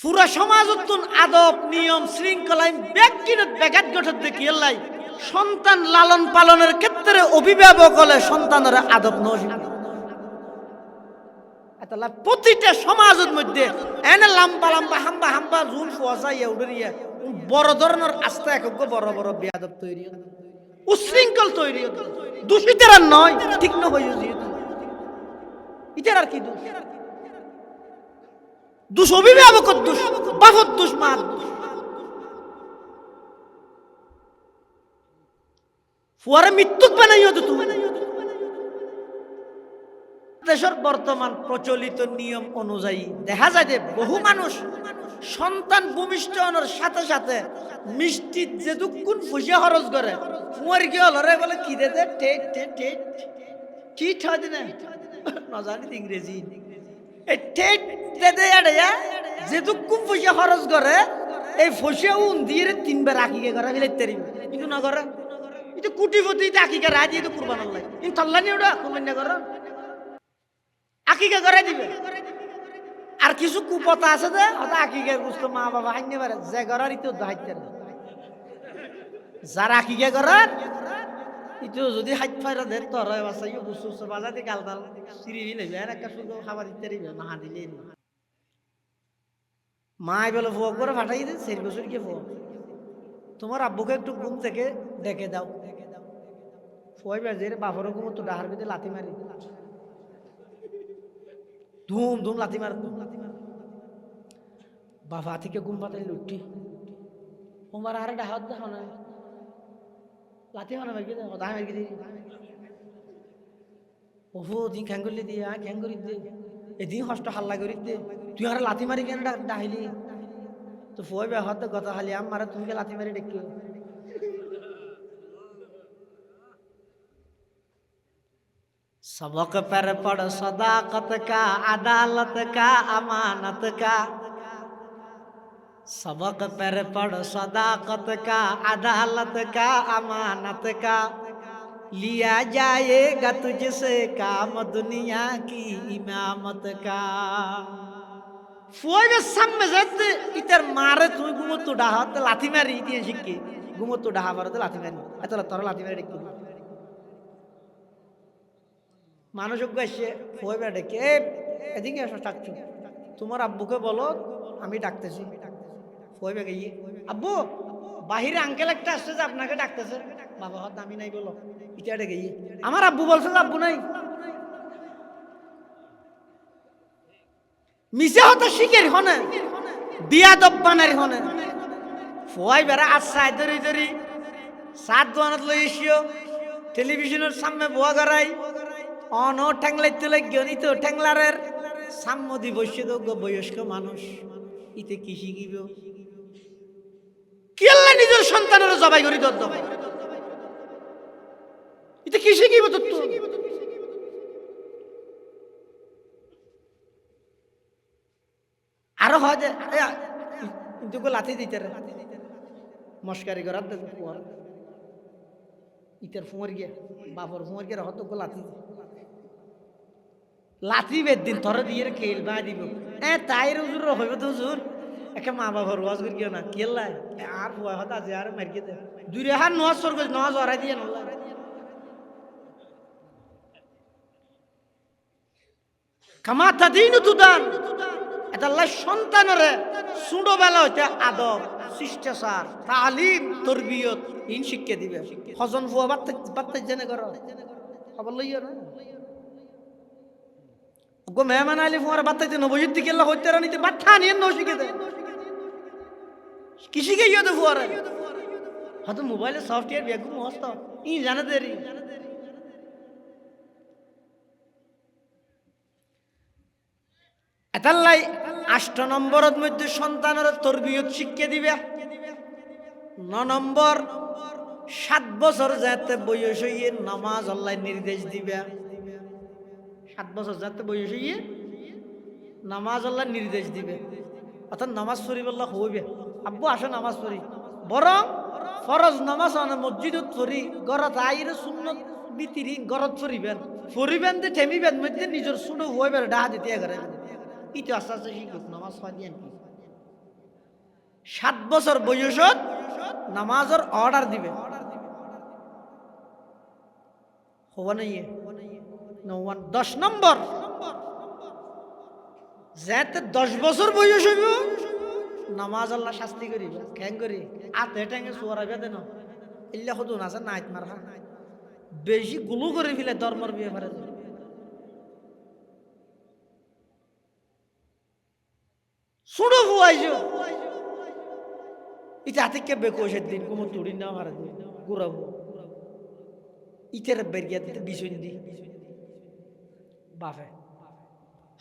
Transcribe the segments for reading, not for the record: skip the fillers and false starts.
পুরা সমাজতুন আদব নিয়ম শৃঙ্খলা ব্যক্তিগত ব্যাঘাত ঘটত দেখি এলাই সন্তান লালন পালনের ক্ষেত্রে অভিভাবক হলে সন্তানের আদব নজিব এতলা প্রতিটা সমাজের মধ্যে এনে লম্বা লম্বা হাম্বা হাম্বা জুল ফসাইয়া উড়িয়া বড় ধরনের আস্থা একজ্ঞ বড় বড় বেয়াদব তৈরি উশৃঙ্খল তৈরি দূষিতের আর নয় ঠিক না হয়ে যেহেতু ইটার আর কি দোষ দোষ অভিভাবকের দোষ বাপর দোষ মার দোষ ফুয়ারে মৃত্যুক বানাইও তো তুমি দেশের বর্তমান প্রচলিত নিয়ম অনুযায়ী দেখা যায় যে বহু মানুষ সন্তান ভূমিষ্ঠ হওয়ার সাথে সাথে মিষ্টি যে দুঃখুন ফুসিয়া খরচ করে ফুয়ার কি হল রে বলে কি দে টেট টেট টেট কি ঠাই দিনে না জানি ইংরেজি এই টেট দে দে আড়াইয়া যে দুঃখুন ফুসিয়া খরচ করে এই ফুসিয়া উন দিয়ে তিনবার আকিকে করে ফেলাইতে কিন্তু না করে এটা কুটিপতি আকিকে রায় দিয়ে তো কুরবান আল্লাহ কিন্তু আল্লাহ নিয়ে ওটা কুরবান না করে আকিকা করে দিবে আর কিছু কুপতা আছে যে ওটা আকিকার বুঝতো মা বাবা হাইনে পারে যে করার ইতো দায়িত্ব যারা আকিকা করার ইতো যদি হাইট ফাইরা দেন তোর বাচ্চা ইয়ে বুঝছো বাজাতে গাল দাল সিঁড়ি নেবে আর একটা শুধু খাবার দিতে দিবে না দিলে মাই বলে ফোক করে ফাটাই দে সেই বছর কি ফোক তোমার আব্বুকে একটু ঘুম থেকে ডেকে দাও ফোয়াই বাজে বাপর ঘুম তো ডাহার ভিতরে লাথি মারি ধুম ধুম লাথি মার বাবা থেকে ঘুম পাতাই লুটি তোমার আরে ডাহাত দেখো না লাথি মানা মারি দাহ মারি দি ওহো দিন খ্যাং করলি দিয়ে খ্যাং করি দে এদিন হষ্ট হাল্লা করি দে তুই আর লাথি মারি কেন ডাহিলি তো ফোয় বেহত কথা খালি আমার তুমি লাথি মারি ডেকে सबक पर पढ़ सदाकत का अदालत का अमानत का सबक पर पढ़ सदाकत का अदालत का अमानत का लिया जाएगा तुझसे काम दुनिया की इमामत का ফোয় সামনে যাতে ইতার মারে তুই ঘুমতো ডাহাত লাথি মারি দিয়ে শিখি ঘুমতো ডাহা মারতে লাথি মারি এত তোর লাথি মারি ডেকে মানুষজ্ঞ এসে ফোয় ডেকে এদিকে এসো ডাকছো তোমার আব্বুকে বলো আমি ডাকতেছি ফোয় গিয়ে আব্বু বাহিরে আঙ্কেল একটা আসছে যে আপনাকে ডাকতেছে বাবা হত আমি নাই বলো ইটা ডেকে আমার আব্বু বলছে যে আব্বু নাই মিশে হতো শিখের হনে বিয়া দব্বানের হনে ফোয় বেড়া আর সাই ধরি ধরি সাত দোয়ানত লই এসিও টেলিভিশনের সামনে বোয়া গড়াই অন ঠ্যাংলাইতে গণিত ঠ্যাংলারের সাম্মদি বৈশ্যযোগ্য বয়স্ক মানুষ ইতে কি শিখিব কি আল্লাহ নিজের সন্তানের জবাই করি দর ইতে কি শিখিব তো আরো হয় যে কিন্তু লাথি দিতে মস্কারি করার ইটার ফুঁয়ার গিয়ে বাপর ফুঁয়ার গিয়ে হতো লাথি লাথি বেদ দিন থরে দিয়ে খেল বা দিব তাই হুজুর হইব তো হুজুর একে মা বাবার ওয়াজ করি না কেল্লাই আর ফুয়া হতো আজ আর মারিয়ে দে দুই রেহার নজ সর করে নজ হরাই দিয়ে নলা কামাতা দিন তুদান এটা আল্লাহ সন্তানের ছোট বেলা হইতে আদব শিষ্টাচার তালিম তরবিয়ত ইন শিক্ষা দিবে হজন ফুয়া বাত্তা জেনে করো খবর লইয়া না গো মেহমান আলী ফুয়ার বাত্তাইতে নবজিৎ দিকে আল্লাহ হইতে রানিতে বাত্তা নিয়ে ন শিখে দে কি শিখে ইয়ে দে ফুয়ার হয়তো মোবাইলে সফটওয়্যার বেগুন মস্ত ই জানে দেরি এতাল্লাই 8 নম্বরের মধ্যে সন্তানের তরবিয়ত শিক্ষা দিবে 9 নম্বর 7 বছর যাতে বয়স হইয়ে নামাজ আল্লাহ নির্দেশ দিবে 7 বছর যাতে বয়স হইয়ে নামাজ আল্লাহ নির্দেশ দিবে অর্থাৎ নামাজ পড়িব আল্লাহ হইবে আব্বু আসো নামাজ পড়ি বরং ফরজ নামাজ আনা মসজিদত পড়ি ঘরত আইরে সুন্নত বিতিরি ঘরত পড়িবেন যে ঠেমিবেন মধ্যে নিজের সুনো হইবে ডাহা দিতে করে ইতো আস্তে আস্তে শিখুক নামাজ হয় দিয়ে কি 7 বছর বয়সত নামাজের অর্ডার দিবে হওয়া নাই 10 নম্বর যাতে 10 বছর বয়স হইব নামাজ আল্লাহ শাস্তি করিব কেন করি আতে টেঙ্গে সুয়ারাবে দেন ইল্লা খুদুন আছে নাইত মারহা বেশি গুলু করে ফেলে ধর্মের বিয়ে করে শুনো ফুয়াইছো ইটা থেকে বেকোশের দিন কুমো তুড়ি না মারা দিন ঘুরাবো ইটার বেরিয়া দিতে বিষয় দি বাফে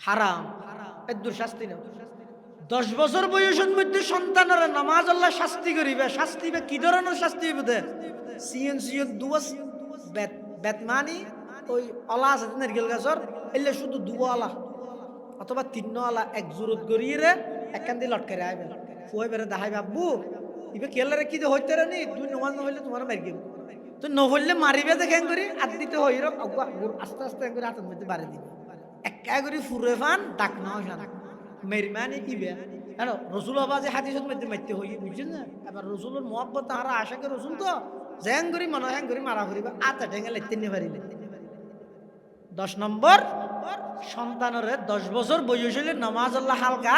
হারাম এর দুঃশাস্তি না 10 বছর বয়সের মধ্যে সন্তানের নামাজ আল্লাহ শাস্তি করিবে শাস্তি বা কি ধরনের শাস্তি হইবে দে সিএন সিএন দুয়াস বেতমানি ওই অলা আছে নারকেল গাছর এলে শুধু দুয়া আলা অথবা তিন্ন আলা এক জুরত গড়িয়ে রে একখান দিয়ে লটকে আইবে ফুয়ে বেড়ে দেখাইবে আব্বু ইবে কেলারে কি হইতে নি তুই নমাজ নহইলে তোমার মারি গেল তুই নহইলে মারিবে দেখেন করি আর দিতে হই রক আস্তে আস্তে করে হাতের মধ্যে বাড়ি দিবে একা করে ফুরে ফান ডাক না হয় মেরমানি ইবে জানো রসুল বাবা যে হাদিসের মধ্যে মারতে হই বুঝছেন না এবার রসুলের মহব্বত তাহারা আশাকে রসুল তো জ্যাং করি মনে হ্যাং করি মারা করিবা আতা ঠেঙে লেতে নি পারিলে 10 নম্বর সন্তানের 10 বছর বয়স হইলে নামাজ আল্লাহ হালকা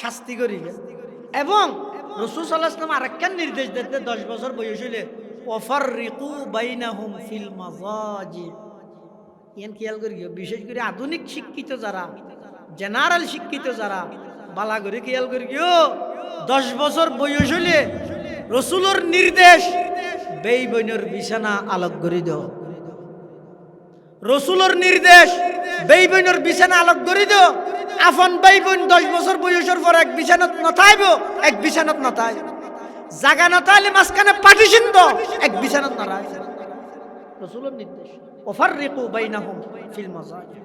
শাস্তি করিবে এবং রাসূল সাল্লাল্লাহু আলাইহি ওয়াসাল্লাম আরেকখান নির্দেশ দিতে 10 বছর বয়স হইলে ওয়াফাররিকু বাইনাহুম ফিল মাযাজি ইয়ান খেয়াল করিও বিশেষ করে আধুনিক শিক্ষিত যারা জেনারেল শিক্ষিত যারা বালা করে খেয়াল করিও 10 বছর বয়স হইলে রাসূলের নির্দেশ বেই বইনের বিছানা আলোক করে দাও রসুলের নির্দেশ বেই বইনের বিছানা আলোক করে দাও আফন বেই বোন 10 বছর বয়সের পর এক বিছানাত নথাইব এক বিছানাত নথাই জায়গা নথাইলে মাঝখানে পার্টিশন দাও এক বিছানাত নরাই রসুলের নির্দেশ ওয়াফাররিকু বাইনাহুম ফিল মাযাজি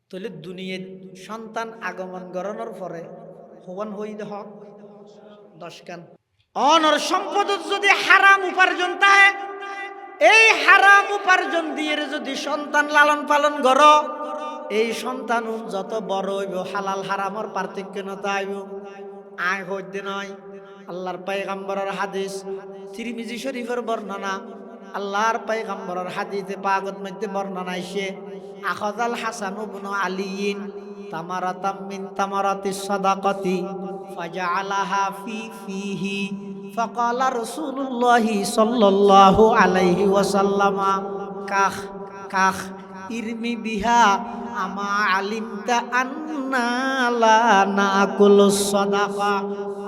তাহলে দুনিয়ার সন্তান আগমন গড়ানোর পরে হওয়ান হই হক 10 কান অনর সম্পদ যদি হারাম উপার্জন থাকে এই হারাম উপার্জন দিয়ে যদি সন্তান লালন পালন করো এই সন্তান যত বড় হইব হালাল হারামর পার্থক্য নতাইব আয় হইতে নয় আল্লাহর পয়গম্বরের হাদিস তিরমিজি শরীফের বর্ণনা আল্লাহর পয়গম্বরের হাদিসে পাকত মধ্যে বর্ণনা আইছে আখাযাল হাসান ইবনে আলিয়িন তামারাতাম মিন তামারাতিস সাদাকাতি ফাজআলাহা ফিহি ফাকালা রাসূলুল্লাহি সাল্লাল্লাহু আলাইহি ওয়াসাল্লাম কাখ কাখ ইরমি বিহা আমা আলিমতা আন্না লা নাকুলুস সাদাকা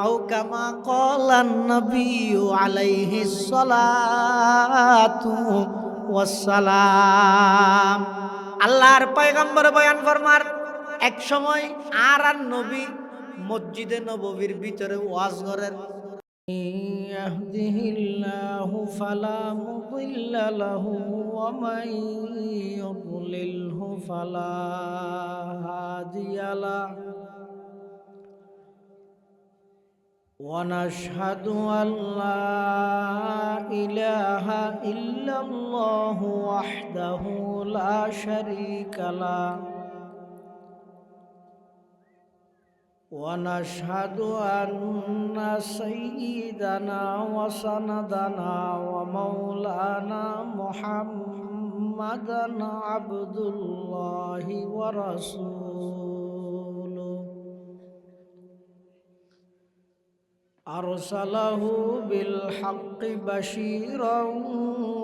আও কামা ক্বালান নবিয়্যু আলাইহিস সালাতু ওয়াস সালাম আল্লাহর পয়গম্বর বয়ান ফরমার এক সময় আর নবী মসজিদে নববীর ভিতরে ওয়াজ করেন ইয়াহদিহিল্লাহু ফালা মুদিল্লা লাহু ওয়া মান ইউদ্লিলহু ফালা হাদিয়া লাহু ওয়া নাশহাদু আল্লা ইলাহা ইল্লাল্লাহু ওয়াহদাহু লা শারীকা লাহু ونشهد أن سيدنا وسندنا ومولانا محمدا عبد الله ورسوله أرسله بالحق بشيرا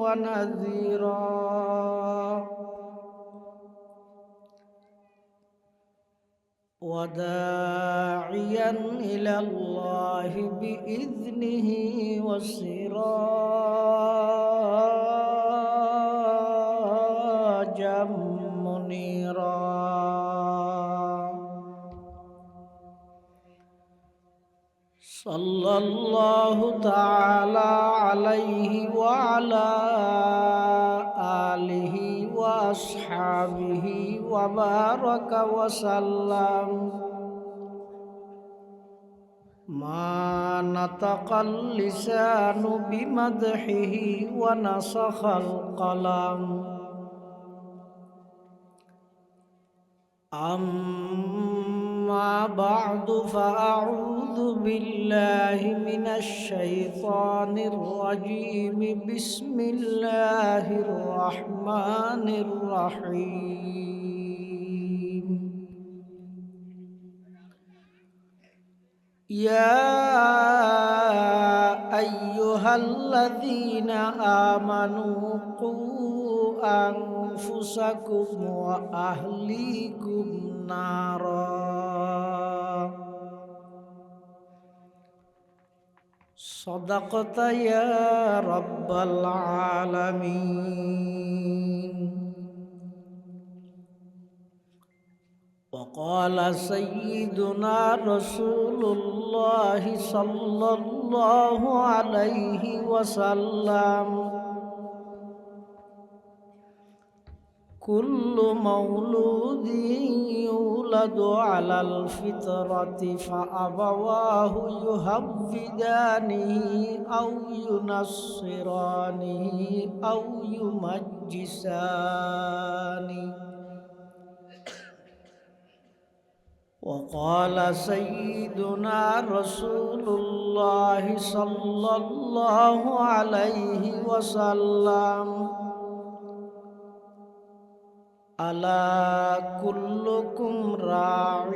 ونذيرا وداعيا إلى الله بإذنه وسراجا منيرا صلى الله تعالى عليه وعلى آله وأصحابه وبارك وسلم ما نطق اللسان بمدحه ونسخ القلم أما بعد فأعوذ بالله من الشيطان الرجيم بسم الله الرحمن الرحيم يا أيها الذين آمنوا قوا أنفسكم وأهليكم نارا صدقت يا رب العالمين وقال سيدنا رسول الله صلى الله عليه وسلم كل مولود يولد على الفطرة فأبواه يهودانه أو ينصرانه أو يمجسانه وقال سيدنا رسول الله صلى الله عليه وسلم ألا كلكم راع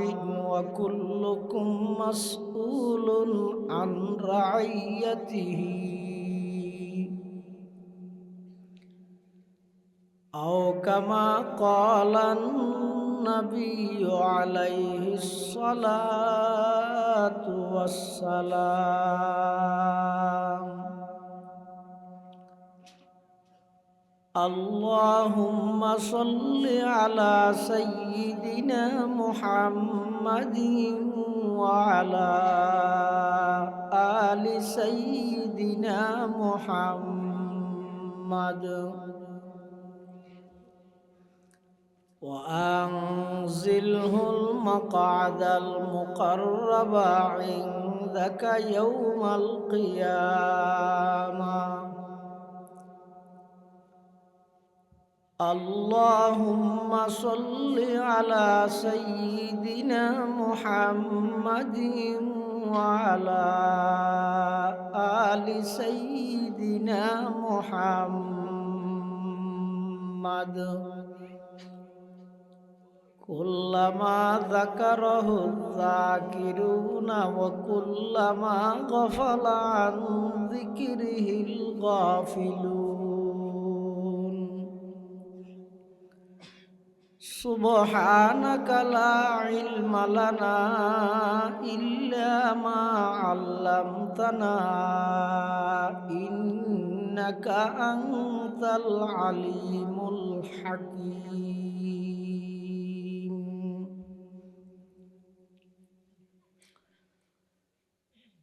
وكلكم مسؤول عن رعيته أو كما قال النبي عليه الصلاة والسلام اللهم صل على سيدنا محمد وعلى آل سيدنا محمد وأنزله المقعد المقرب عندك يوم القيامة اللهم صل على سيدنا محمد وعلى آل سيدنا محمد كلما ذكره الذاكرون وكلما غفل عن ذكره الغافلون سبحانك لا علم لنا إلا ما علمتنا إنك أنت العليم الحكيم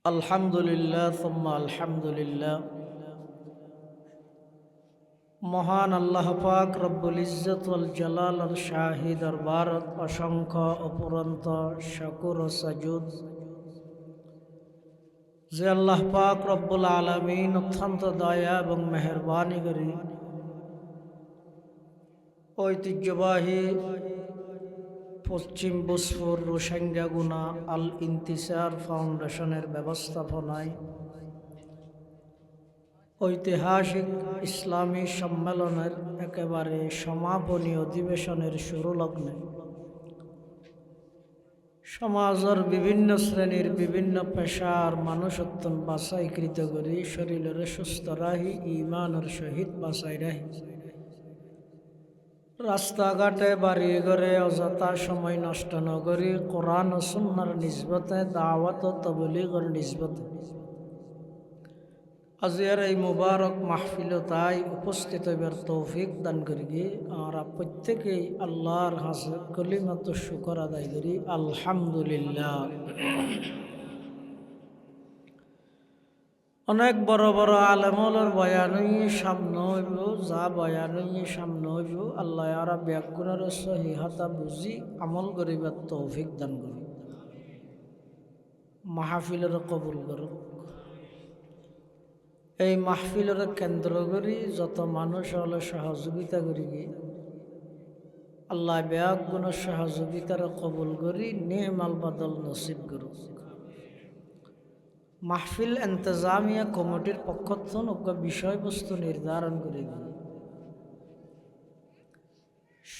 الحمد لله ثم الحمد لله মহান আল্লাহ পাক রব্বুল ইজ্জত ওয়াল জালালের শাহী দরবারত অসংখ্য অপুরন্ত শুকর ও সাজুদ যে আল্লাহ পাক রব্বুল আলামিন অত্যন্ত দয়া এবং মেহেরবানি করি ঐতিহ্যবাহী পশ্চিম বুসফুর রোসাঙ্গাগুনা আল ইন্তিসার ফাউন্ডেশনের ব্যবস্থাপনায় ঐতিহাসিক ইসলামী সম্মেলনের একেবারে সমাপনী অধিবেশনের শুরু লগ্নে সমাজের বিভিন্ন শ্রেণীর বিভিন্ন পেশার মানুষত্বন বাছাইকৃত করি শরীরের সুস্থ রাহি ইমানের সহিত বাছাই রাহি রাস্তাঘাটে বাড়ি ঘরে অযথা সময় নষ্ট নকরি কোরআন ও সুন্নাহর নিসবতে দাওয়াত ও তাবলীগের নিসবতে আজকের এই মুবারক মাহফিলতায় উপস্থিত হইবার তৌফিক দান করি আমরা প্রত্যেকেই আল্লাহর কাছে কলিমাত শুকর আদায় করি আলহামদুলিল্লাহ। অনেক বড় বড় আলেমলের বয়ানই সামনে হইব, যা বয়ানই সামনে হইব আল্লাহ আরা ব্যাকুণের সহিহাতা বুঝি আমল করিবার তৌফিক দান করি, মাহফিলের কবুল করুক। এই মাহফিলের কেন্দ্র করি যত মানুষ হলে সহযোগিতা করি আল্লাহ ব্যাগ গুণ সহযোগিতার কবুল করি, নেমাল বদল নসিব করু। মাহফিল ইন্তজামিয়া কমিটির পক্ষ থেকে বিষয়বস্তু নির্ধারণ করে দিই।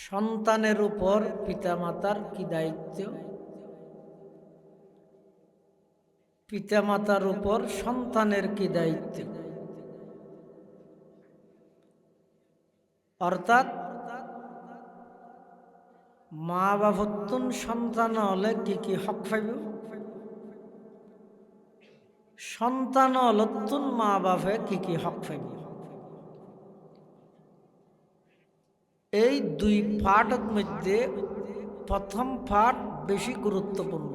সন্তানের উপর পিতামাতার কি দায়িত্ব, পিতামাতার উপর সন্তানের কি দায়িত্ব, অর্থাৎ মা বাবতুন সন্তান হলে কি কি হক পাইব, সন্তান হলতুন মা বাপে কি কি হক পাইব। এই দুই পাঠের মধ্যে প্রথম পাঠ বেশি গুরুত্বপূর্ণ,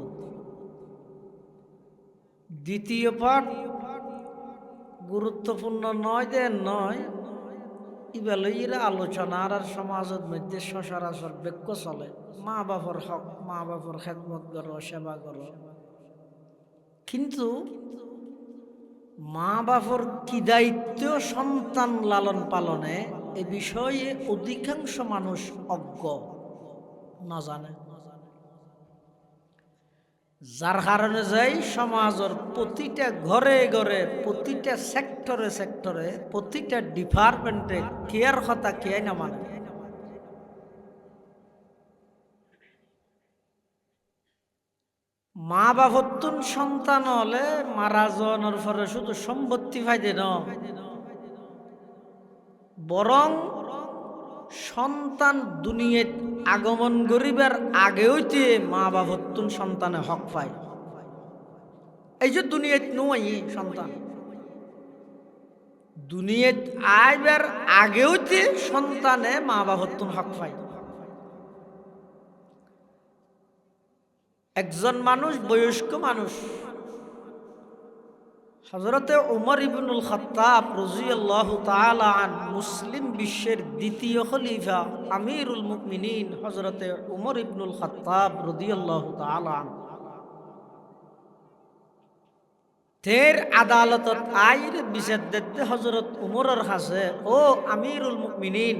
দ্বিতীয় পাঠ গুরুত্বপূর্ণ নয় যে নয়, ইবেলইরা আলোচনার আর সমাজের মধ্যে সচরাচর বাক্য চলে, মা বাপর হক, মা বাপর খেদমত করো, সেবা করো। কিন্তু মা বাপর কি দায়িত্ব সন্তান লালন পালনে, এ বিষয়ে অধিকাংশ মানুষ অজ্ঞ, না জানে। যার কারণে যাই সমাজের প্রতিটা ঘরে ঘরে, প্রতিটা সেক্টরে সেক্টরে, প্রতিটা ডিপার্টমেন্টে কেয়ার কথা কে না মানে। মা বাপতুন সন্তান হলে মারা যাওয়ার পরে শুধু সম্পত্তি ফাইদে ন, বরং সন্তান দুনিয়াত আগমন করিবার আগে হইতে মা বাপতুন সন্তানে হক পায়। এই যে দুনিয়াত নয় সন্তান, দুনিয়াত আইবার আগে হইতে সন্তানে মা বাপতুন হক পায়। একজন মানুষ, বয়স্ক মানুষ, হযরতে উমর ইবনুল খাত্তাব রাদিয়াল্লাহু তাআলা আন, মুসলিম বিশ্বের দ্বিতীয় খলিফা আমিরুল মুমিনিন হযরতে উমর ইবনুল খাত্তাব রাদিয়াল্লাহু তাআলা আন, তের আদালতত আইর বিচার দিতে হযরত উমরের কাছে, ও আমিরুল মুমিনিন,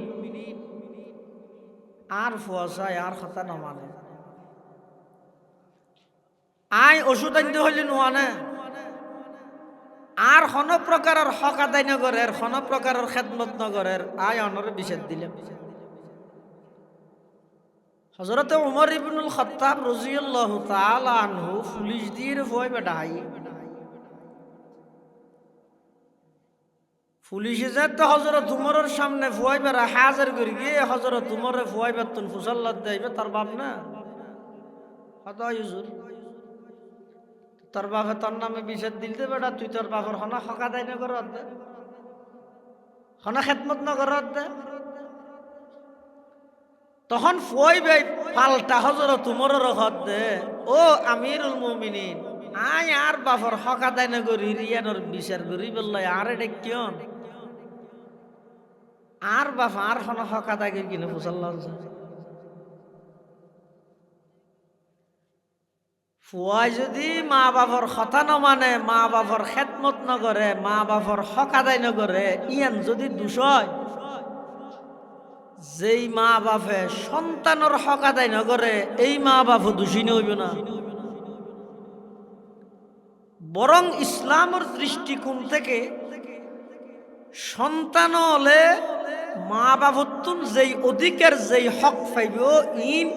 আর ফুয়াশায় আর কথা না মানে, আই ওষুধ আনতে হইলে নোয়ানে, আর কোন প্রকারের হক আদায় নগরের, কোন প্রকারের খেদমত নগরের, আই অনরে বিচার দিলাম। হযরতে উমর ইবনুল খাত্তাব রাদিয়াল্লাহু তাআলা আনহু পুলিশ দিয়ে ভয় বেটাই, পুলিশে যাতে হযরত উমরের সামনে ভয় বেড়া হাজার করে গিয়ে হযরত উমরে ভয় বেতন ফুসাল্লাত দেইবে, তার বাপ না হতা হুজুর, তোর বাপে তোর নামে বিচার দিলতে বেটা, তুই তোর বাপের হনা হক আদায় নগর দে, হনা খেদমত নগর দে। তখন ফই ভাই পাল্টা হযরত উমরের হক দে, ও আমিরুল মুমিনিন, আই আর বাপর হক আদায় নগরি রিয়ানোর বিচার করি বললাই, আর এটা কেন আর বাপ আর হনা হক আদায় করি কিনে ফুসাল্লাহ। ফুয়াই যদি মা বাপর কথা ন মানে, মা বাপর খেদমত নগরে, মা বাপর হক আদায় নগরে, ইয়ান যদি দোষ হয়, যেই মা বাপে সন্তানের হক আদায় নগরে, এই মা বাপ দোষী হইব না। বরং ইসলামের দৃষ্টিকোণ থেকে সন্তান হলে মা বাপতুন যেই অধিকার, যেই হক পাইব, ইন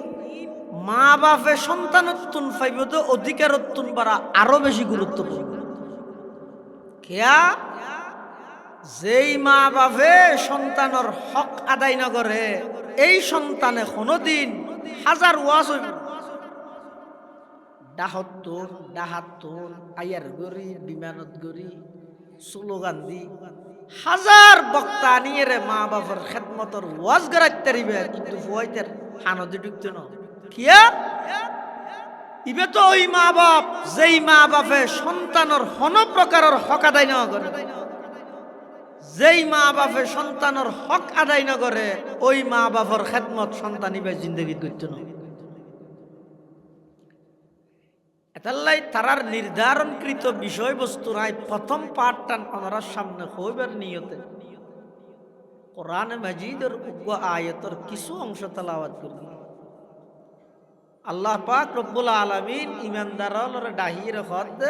মা বাপে সন্তানত্তুন পাইব তো অধিকারত্তুন বাড়া আরো বেশি গুরুত্বপূর্ণ। কেয়া যেই মা বাপে সন্তানের হক আদায় না করে, এই সন্তানে কোনোদিন হাজার ওয়াজ হইব, ডাহত্তর ডাহাত্তর আয়ার গড়ি, বিমানত গড়ি, স্লোগান দি হাজার বক্তা নিয়ে রে মা বাপের খেদমতর ওয়াজ গড়াইতে পারিবে, কিন্তু ফুয়াইতের হানদি ঢুকতে না। কিয়া ইবে তো ওই মা বাপ যেই মা বাপে সন্তানের কোন প্রকারের হক আদায় না করে, যেই মা বাপে সন্তানের হক আদায় না করে, ওই মা বাপের খেদমত সন্তান ইবে জিন্দগি করতে না। এতাল্লাই তারার নির্ধারণকৃত বিষয়বস্তু রায় প্রথম পাঠটান ওনার সামনে হইবার নিয়তে কোরআন মাজিদের উগ্র আয়াতের কিছু অংশ তেলাওয়াত করি। আল্লাহ পাক রব্বুল আলামিন ইমানদাররে ডাহির খদ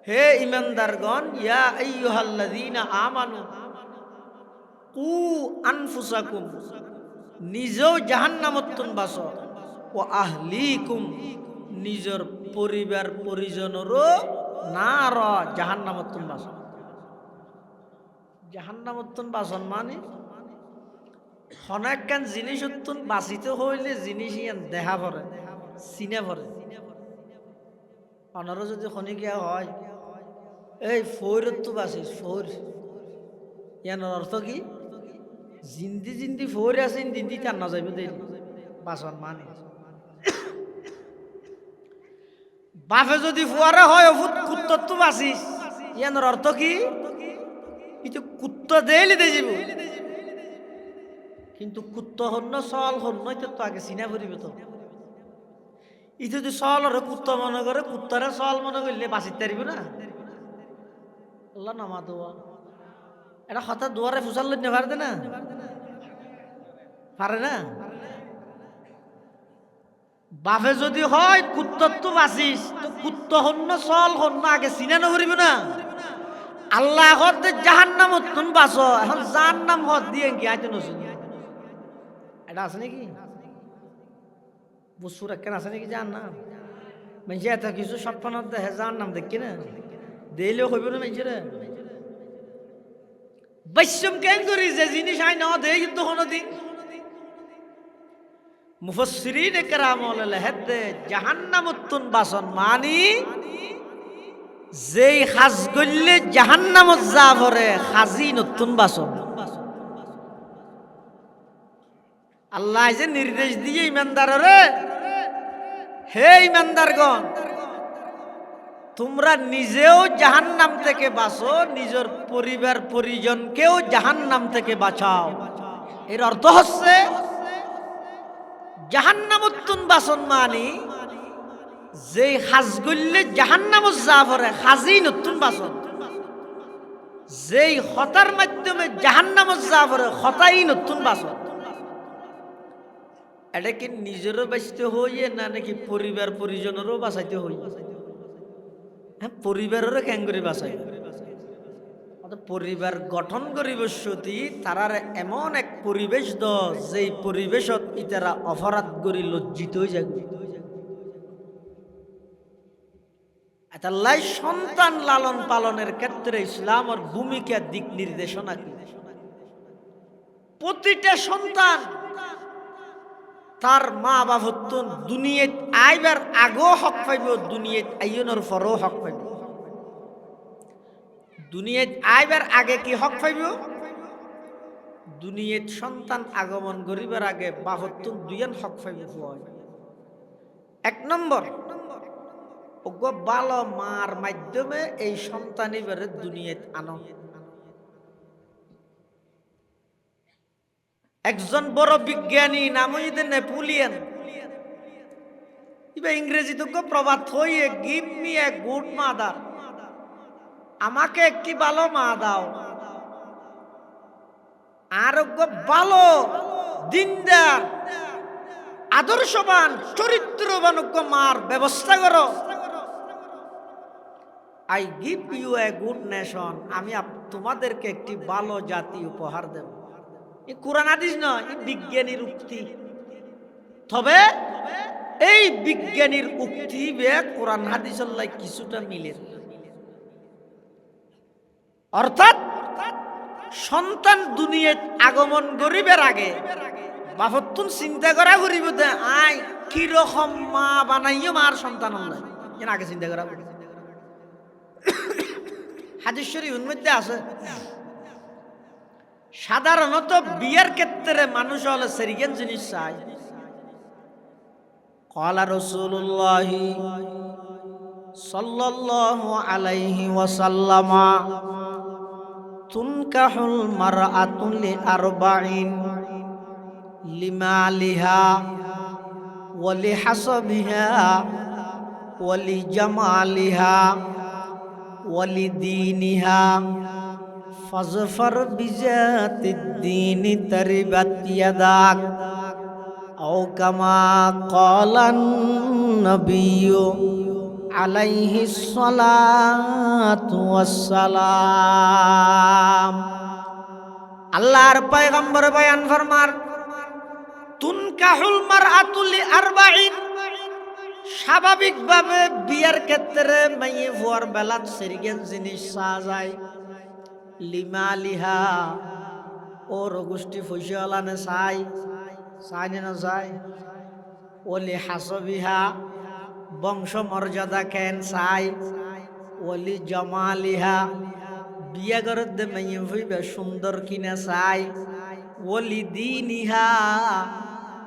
হে ইমানদারগণ ইয়া আইয়ুহাল্লাযীনা আমানু কু আনফুসাকুম নিজেও জাহান্নামতুন বাসো ও আহলিকুম নিজের পরিবার পরিজনেরও না র জাহান্নামতুন বাসো জাহান্নামতুন বাসন মানে অনেকখান জিনিস উত্তন বাঁচিতে হইলে জিনিস ইয়ান দেখা পড়ে চিনে পড়ে অনারও যদি খনিকিয়া হয় এই ফৌরত তো বাঁচিস ফৌর ইয়ান অর্থ কি জিন্দি জিন্দি ফৌরে আছে জিন্দি তার না যাইব দেই বাসন মানে বাপে যদি ফুয়ারা হয় অভূত কুত্তর তো বাঁচিস ইয়ানোর অর্থ কি কিন্তু কুত্ত দেইলি দে যাব কিন্তু কুত্ত হন্য সল হন্য তো আগে চিনা পড়িব তো ই যদি সল আর কুত্ত মনে করে কুত্তারে সল মনে করলে বাঁচিতে পারিব না আল্লাহ নামা দোয়া এটা হঠাৎ দুয়ারে ফুসাল লইতে পারবে না পারে না বাপে যদি হয় কুত্তর তো বাঁচিস তো কুত্ত হন্য সল হন্য আগে চিনা নকরিব না আল্লাহ হদ জাহান্নাম তুন বাঁচ এখন জাহান্নাম হদ দিয়ে কি আইতে নসুন এটা আছে নাকি বুসুর একখান আছে নাকি জাহান্নাম মানুষে এত কিছু স্বপ্নত দেখে জাহান্নাম দেখি না দিলেও হইব না মানুষেরা বৈষম কেন করি যে জিনিস আই না দেয় কিন্তু কোনোদিন মুফাসসিরিন কেরাম লেখে জাহান্নামতুন বাসন মানি যেই সাজ গললে জাহান্নামত যা ভরে সাজি নতুন বাসন আল্লাহ যে নির্দেশ দিয়ে ইমানদাররে হে ইমানদারগণ তোমরা নিজেও জাহান্নাম থেকে বাঁচো নিজের পরিবার পরিজনকেও জাহান্নাম থেকে বাঁচাও এর অর্থ হচ্ছে জাহান্নামতুন বাসন মানি যেই সাজ গললে জাহান্নামত যা ভরে সাজি নতুন বাসন যেই হতার মাধ্যমে জাহান্নামত যা ভরে হতাই নতুন বাসন এটা কি নিজেরও বাঁচতে হইয়ে না নাকি পরিবার পরিজনেরও বাঁচাইতে হই হ্যাঁ পরিবারেরও কেন করে বাঁচাই পরিবার গঠন করিব সতী তারার এমন এক পরিবেশ দ যেই পরিবেশত ইতারা অপরাধ করি লজ্জিত হয়ে যাবে আল্লাহ সন্তান লালন পালনের ক্ষেত্রে ইসলামের ভূমিকা দিক নির্দেশনা কি প্রতিটা সন্তান তার মা বাবা দুনিয়াত আইবার আগেও হক পাইব দুনিয়াত আইনের পরও হক পাইব দুনিয়াত আইবার আগে কি হক পাইব দুনিয়াত সন্তান আগমন করিবার আগে বাহত্তর দুইয়ান হক পাইব এক নম্বর ভালো মার মাধ্যমে এই সন্তান এবারে দুনিয়াত আনো একজন বড় বিজ্ঞানী নাম হইতে নেপোলিয়ন এবার ইংরেজি তো প্রবাদ হইয়ে give me a good mother আমাকে একটি ভালো মা দাও আর ভালো দিনদার আদর্শবান চরিত্রবান মার ব্যবস্থা করো I give you a good nation আমি তোমাদেরকে একটি ভালো জাতি উপহার দেব এই কোরআন হাদিস নয় এই বিজ্ঞানীর উক্তি তবে এই বিজ্ঞানীর উক্তি বে কোরআন হাদিসের লাই কিছুটা মিলে অর্থাৎ সন্তান দুনিয়াত আগমন করিবার আগে বাপতুন চিন্তা করা করিব দে আই কি রকম মা বানাইও মার সন্তান নাই কেন আগে চিন্তা করা হাদিস শরীফের মধ্যে আছে সাধারণত বিয়ের ক্ষেত্রে মানুষ হলে সেরিগেন জিনিস চায় ক্বালা রাসূলুল্লাহ সাল্লাল্লাহু আলাইহি ওয়াসাল্লাম তুনকাহুল মারআতু লিআরবাইন লিমালিহা ওয়া লিহাসাবিহা ওয়া লিজামালিহা ওয়া লিদীনিহা ফাজফার বিজাতিদ্দীনি তারিবাত ইয়াদাক আও কামা ক্বালান নবিয়্যু আলাইহিস সালাতু ওয়াসসালাম। আল্লাহর পয়গম্বর বয়ান ফরমার, তুনকাহুল মারআতু লিআরবাঈন, স্বাভাবিকভাবে বিয়ের ক্ষেত্রে মাইয়ে ফুয়ার বেলাত সেরিগেন জিনিস চাওয়া যায়। লিমালিহা, ওর গোষ্ঠী ফসিয়ালানে চাই না যায়। ওলি হাসবিহা, বংশ মর্যাদা কেন চাই। ওলি জমালিহা, বিয়া ঘরের দে মাইয়ে ফুইবে সুন্দর কিনা চাই। ওলি দিনিহা,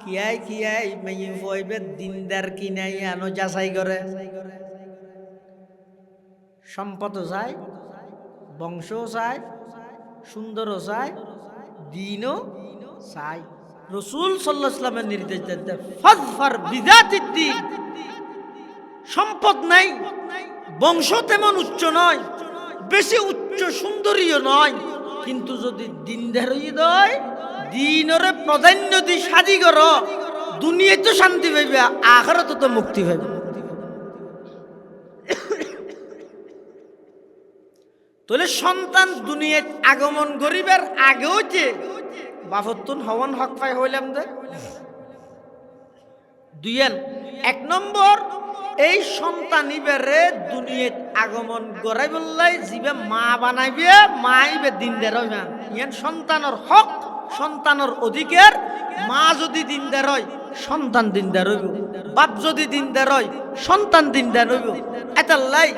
কিয়াই কিয়াই মাইয়ে ফুইবে দিনদার কিনাই আনো যাচাই করে। সম্পদও চাই, বংশও চাই, সুন্দরও চাই, দিনও চাই। রাসূল সাল্লাল্লাহু আলাইহি ওয়াসাল্লামের নির্দেশ দিতে ফাজফার বিযাতিদ দ্বীন। সম্পদ নাই, বংশ তেমন উচ্চ নয়, বেশি উচ্চ সুন্দরীও নয়, কিন্তু যদি দিনদার হই দয়, দিনরে প্রাধান্য দি শাদি করো, দুনিয়ায় তো শান্তি পাইবে, আখিরাতে তো মুক্তি পাইবে। তাহলে সন্তান দুনিয়ায় আগমন করিবার আগেও যে বাফতুন হওয়ান হক পাই হইলাম দে দুইয়েন। এক নম্বর, এই সন্তান ইবেরে দুনিয়ায় আগমন করাই বললাই জিবে মা বানাইবে, মাইবে দিনদার হইবে। ইয়ান সন্তানের হক, সন্তানের অধিকার। মা যদি দিনদার হয় সন্তান দিনদার হইব, বাপ যদি দিনদার হয় সন্তান দিনদার হইব। এটালাই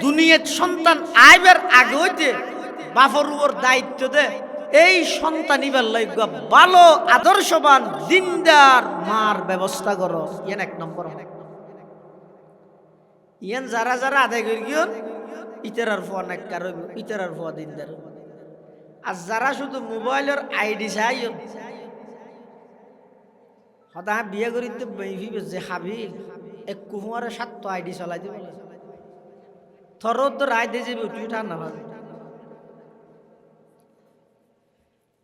দুনিয়াত সন্তান আইবার আগে হইতে বাপর উপর দায়িত্ব দে এই সন্তান ইবার লাইগা ভালো আদর্শবান দিনদার মার ব্যবস্থা করো। ইয়ান এক নম্বর। ইয়ান যারা যারা আদায় করি গিয়ে ইতারার ফোয়া নাক্কার হইব, ইতারার ফোয়া দিনদার হইব। আর যারা শুধু মোবাইলের আইডি চাই হতা বিয়ে করি তো বেহিবে যে হাবিল এক কুহুয়ারে 7 আইডি চলাই দিব থর তো রায় দিয়ে যাবে তুই ঠান্ডা ভাবে।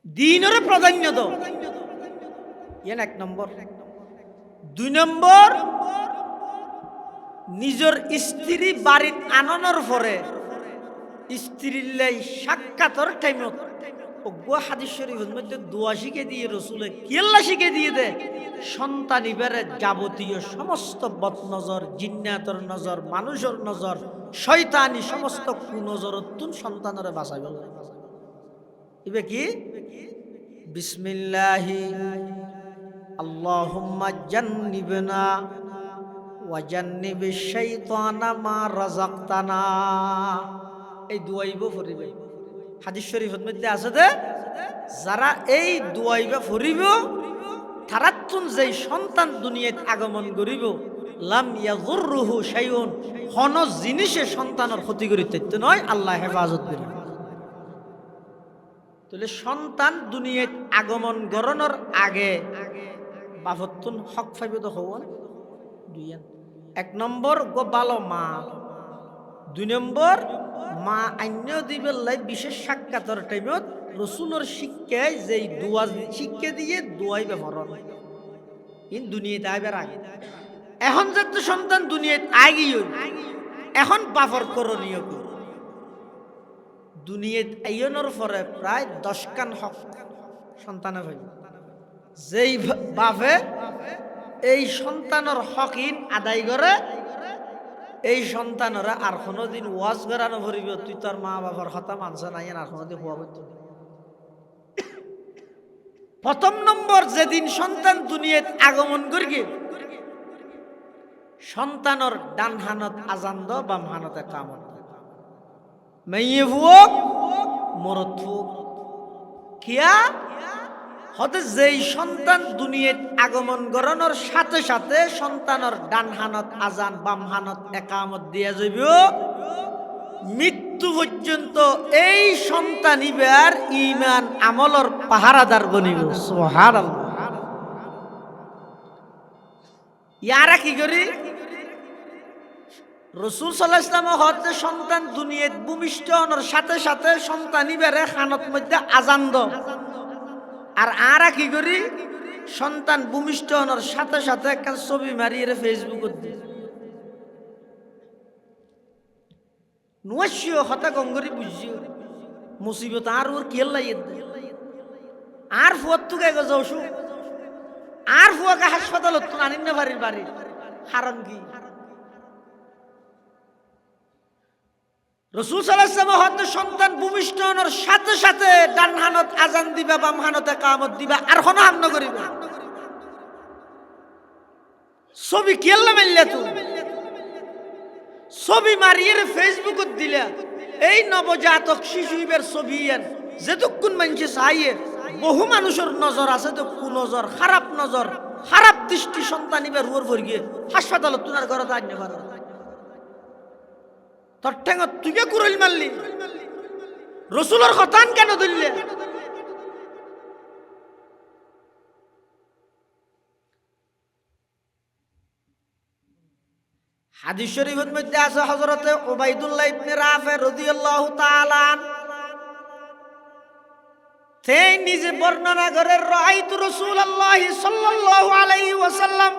দিনের প্রাধান্য দাও, ইয়ান এক নম্বর। দুই নম্বর, নিজের স্ত্রী বাড়ির আননের পরে স্ত্রীর লাই সাক্ষাতের টাইমত হাদিস শরীফের মধ্যে দোয়া শিখে দিয়ে রসুলে কেল্লা শিখে দিয়ে দে সন্তান ইবারে যাবতীয় সমস্ত বদনজর, জিন্নাতের নজর, মানুষের নজর, শয়তানি সমস্ত কুনজর তুন সন্তানরে বাঁচাইবে। ইবে কি বিসমিল্লাহি আল্লাহুম্মা জান্নিবনা ওয়া জান্নিবিশ শাইতানা মা রাযাকতানা। এই দোয়াইবো ফরিবে হাদিস শরীফের মধ্যে আছে যে যারা এই দোয়াইবা ফরিব তারাতুন যেই সন্তান দুনিয়ায় আগমন করিব লাম ইয়াযুররুহু শাইউন, কোন জিনিসে সন্তানের ক্ষতি করিতে নয়, আল্লাহ হেফাজত করিবে। তাহলে সন্তান দুনিয়ায় আগমন গরণের আগে বাফতুন হক পাইবে তো হওয়া দুইয়ান। এক নম্বর গো ভালো মা, দুই নম্বর মা আন্য দিবের লাই বিশেষ সাক্ষাতের টাইমত রসুলের শিক্ষায় যেই দোয়া শিক্ষা দিয়ে দোয়াই ব্যবহার ইন দুনিয়াতে আইবার আগে। এখন যাতে সন্তান দুনিয়াতে আগিয়ে এখন বাফর করণীয় দুনিয়াত আইনের পরে প্রায় 10 কান হক সন্তানে ভাই। যেই বাপে এই সন্তানের হকিন আদায় করে এই সন্তানরা আর কোনোদিন ওয়াজ করানো ভরিব তুই তোর মা বাবার কথা মানছ নাই আর কোনোদিন হওয়া হইত। প্রথম নম্বর, যেদিন সন্তান দুনিয়াত আগমন করি সন্তানের ডান হানত আজান দ, বাম হানতে কামত মেয়ে ফুক মরত ফুক কিয়া হতে যেই সন্তান দুনিয়াত আগমন করানোর সাথে সাথে সন্তানের ডান হানত আজান, বাম হানত একামত দিয়া যাইব মৃত্যু পর্যন্ত। এই সন্তান ইবার ঈমান আমলর পাহারাদার বনিব। সুবহানাল্লাহ। ইয়ারা কি করি রাসূল সাল্লাল্লাহু আলাইহি ওয়াসাল্লাম হতে সন্তান দুনিয়াত ভূমিষ্ঠ হওয়ার সাথে সাথে সন্তান ইবারে খানত মধ্যে আজান দ। আর আরা কি করি সন্তান ভূমিষ্ঠ হওয়ার সাথে সাথে একটা ছবি মারিয়ে ফেসবুকত দিয়ে নুয়াশিও হতা গঙ্গরি বুঝিও মুসিবত আর ওর কেল লাইয়ে আর ফুয়ার তুকে যাওসু আর ফুয়াকে হাসপাতালত আনিন না বাড়ির বাড়ি হারাম কি রাসূল সাল্লাল্লাহু আলাইহি ওয়াসাল্লাম হয়তো সন্তান ভূমিষ্ঠ হওয়ার সাথে সাথে ডান হানত আজান দিবা বাম হানত ইকামত দিবা আর হন হাম না করিবা ছবি কেল্লা মেললা তুই ছবি মারিয়ে ফেসবুকত দিলা এই নবজাতক শিশু ইবের ছবি যেতক্ষণ মানুষে চাইয়ে বহু মানুষের নজর আছে তো কুনজর খারাপ নজর খারাপ দৃষ্টি সন্তান ইবের রুয়ার ভর গিয়ে হাসপাতালত তোমার ঘরে আনতে পারো তোর ঠেঙত তুই কে কুরইল মারলি রসুলের খতান কেন দিলে হাদিস শরীফের মধ্যে আছে হযরতে উবাইদুল্লাহ ইবনে রাফি রাদিয়াল্লাহু তাআলা তিনি নিজে বর্ণনা করেন রাআইতু রাসূলুল্লাহ সাল্লাল্লাহু আলাইহি ওয়াসাল্লাম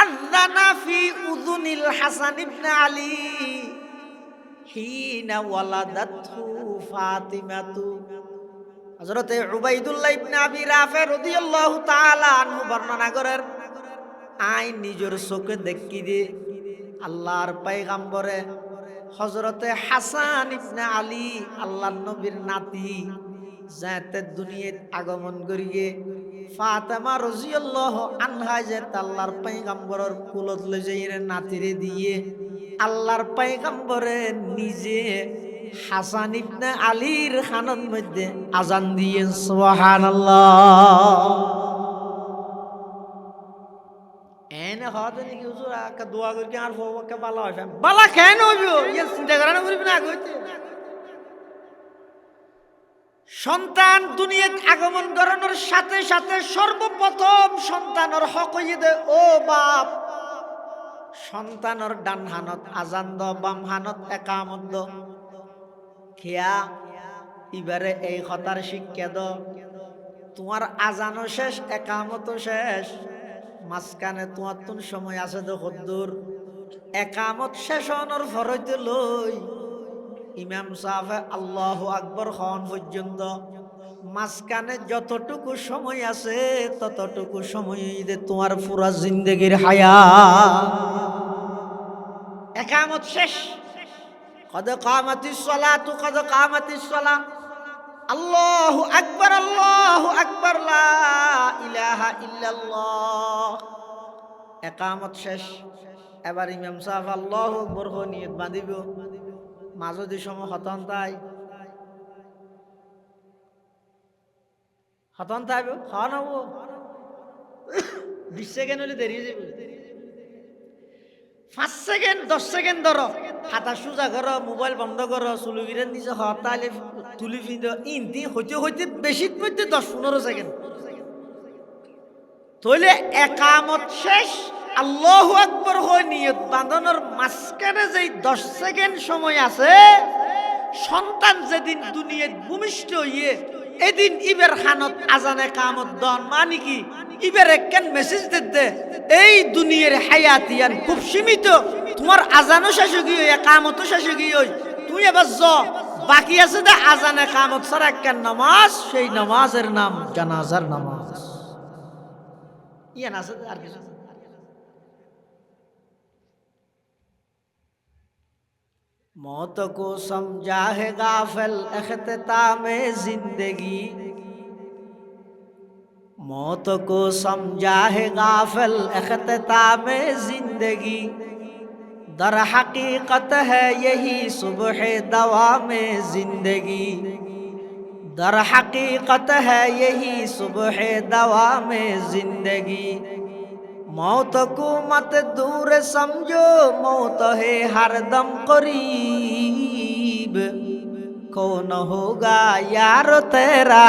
আযানা ফি উযুনিল হাসান ইবনে আলী হিনা ওয়ালাদাতহু ফাতিমাতু হযরতে উবাইদুল্লাহ ইবনে আবি রাফি রাদিয়াল্লাহু তাআলা আনহু বর্ণনা করেন আই নিজের চোখে দেখি দে আল্লাহর পয়গম্বরে হযরতে হাসান ইবনে আলী আল্লাহর নবীর নাতি যাতে দুনিয়াত আগমন করিয়ে ফাতেমা রাদিয়াল্লাহু আনহা যে আল্লাহর পয়গম্বরের কুলত লই যাইরে নাতিরে দিয়ে আল্লাহর পয়গম্বরে নিজে হাসান ইবনে আলীর খানের মধ্যে আজান দিয়ে সুবহানাল্লাহ এনে হতে নাকি হুজুর আকা দোয়া করি আর ফওয়াকে বালা হয় বালা কেন হইবো ইয়া চিন্তা করা না করিবি না কইতে সন্তান দুনিয়াত আগমন করানোর সাথে সাথে সর্বপ্রথম সন্তানের হক হইয়ে দে ও বাপ সন্তানের ডান হানত আজান দ বাম হানত ইকামত দ খেয়া এবারে এই কথার শিক্ষা দ তোমার আজানও শেষ ইকামতও শেষ মাঝখানে তোমার তুন সময় আছে তো কদ্দুর একামত শেষ হওয়ার ফরতে লই ইমাম সাহেব আল্লাহু আকবার হন পর্যন্ত মাঝখানে যতটুকু সময় আছে ততটুকু সময় দে তোমার পুরা জিন্দেগির হায়াত একামত শেষ কদ কামাতিস সালাতু কদ কামাতিস সালাহ আল্লাহু আকবার লা ইলাহা ইল্লাল্লাহ একামত শেষ এবার ইমাম সাহেব আল্লাহু আকবার নিয়ত বাঁধিব মাঝদি সময় হতন তাই হন হবো 20 সেকেন্ড হলে দেরি যাব 5 সেকেন্ড 10 সেকেন্ড ধরো হাতা সোজা করো মোবাইল বন্ধ করো চুলুগিরে নিজে হতালে তুলি ফিন্দ ইনতি হইতে হইতে বেশি মধ্যে 10-15 সেকেন্ড তাহলে একামত শেষ আল্লাহু আকবার হয়ে নিয়ত বাঁধানোর মাঝখানে যেই 10 সেকেন্ড সময় আছে সন্তান যেদিন দুনিয়ায় ভূমিষ্ঠ হইয়ে এদিন ইবের খানত আজানে কামত দন মানে কি ইবের একখান মেসেজ দিতে এই দুনিয়ার হায়াতিয়ান খুব সীমিত তোমার আজানও শেষ গিয়ে কামতও শেষ গিয়ে তুই এবার বাকি আছে দে আজানে কামত ছাড়া একখান নামাজ সেই নামাজের নাম জানাজার নামাজ ইয়ান আছে আর কিছু मौत को समझा है गाफिल इख्तिताम जिंदगी मौत को समझा है गाफिल इख्तिताम जिंदगी दर हकीकत है यही सुबह दवाम जिंदगी दर हकीकत है यही सुबह दवाम जिंदगी मौत को मत दूर समझो मौत है हरदम करीब कौन होगा यार तेरा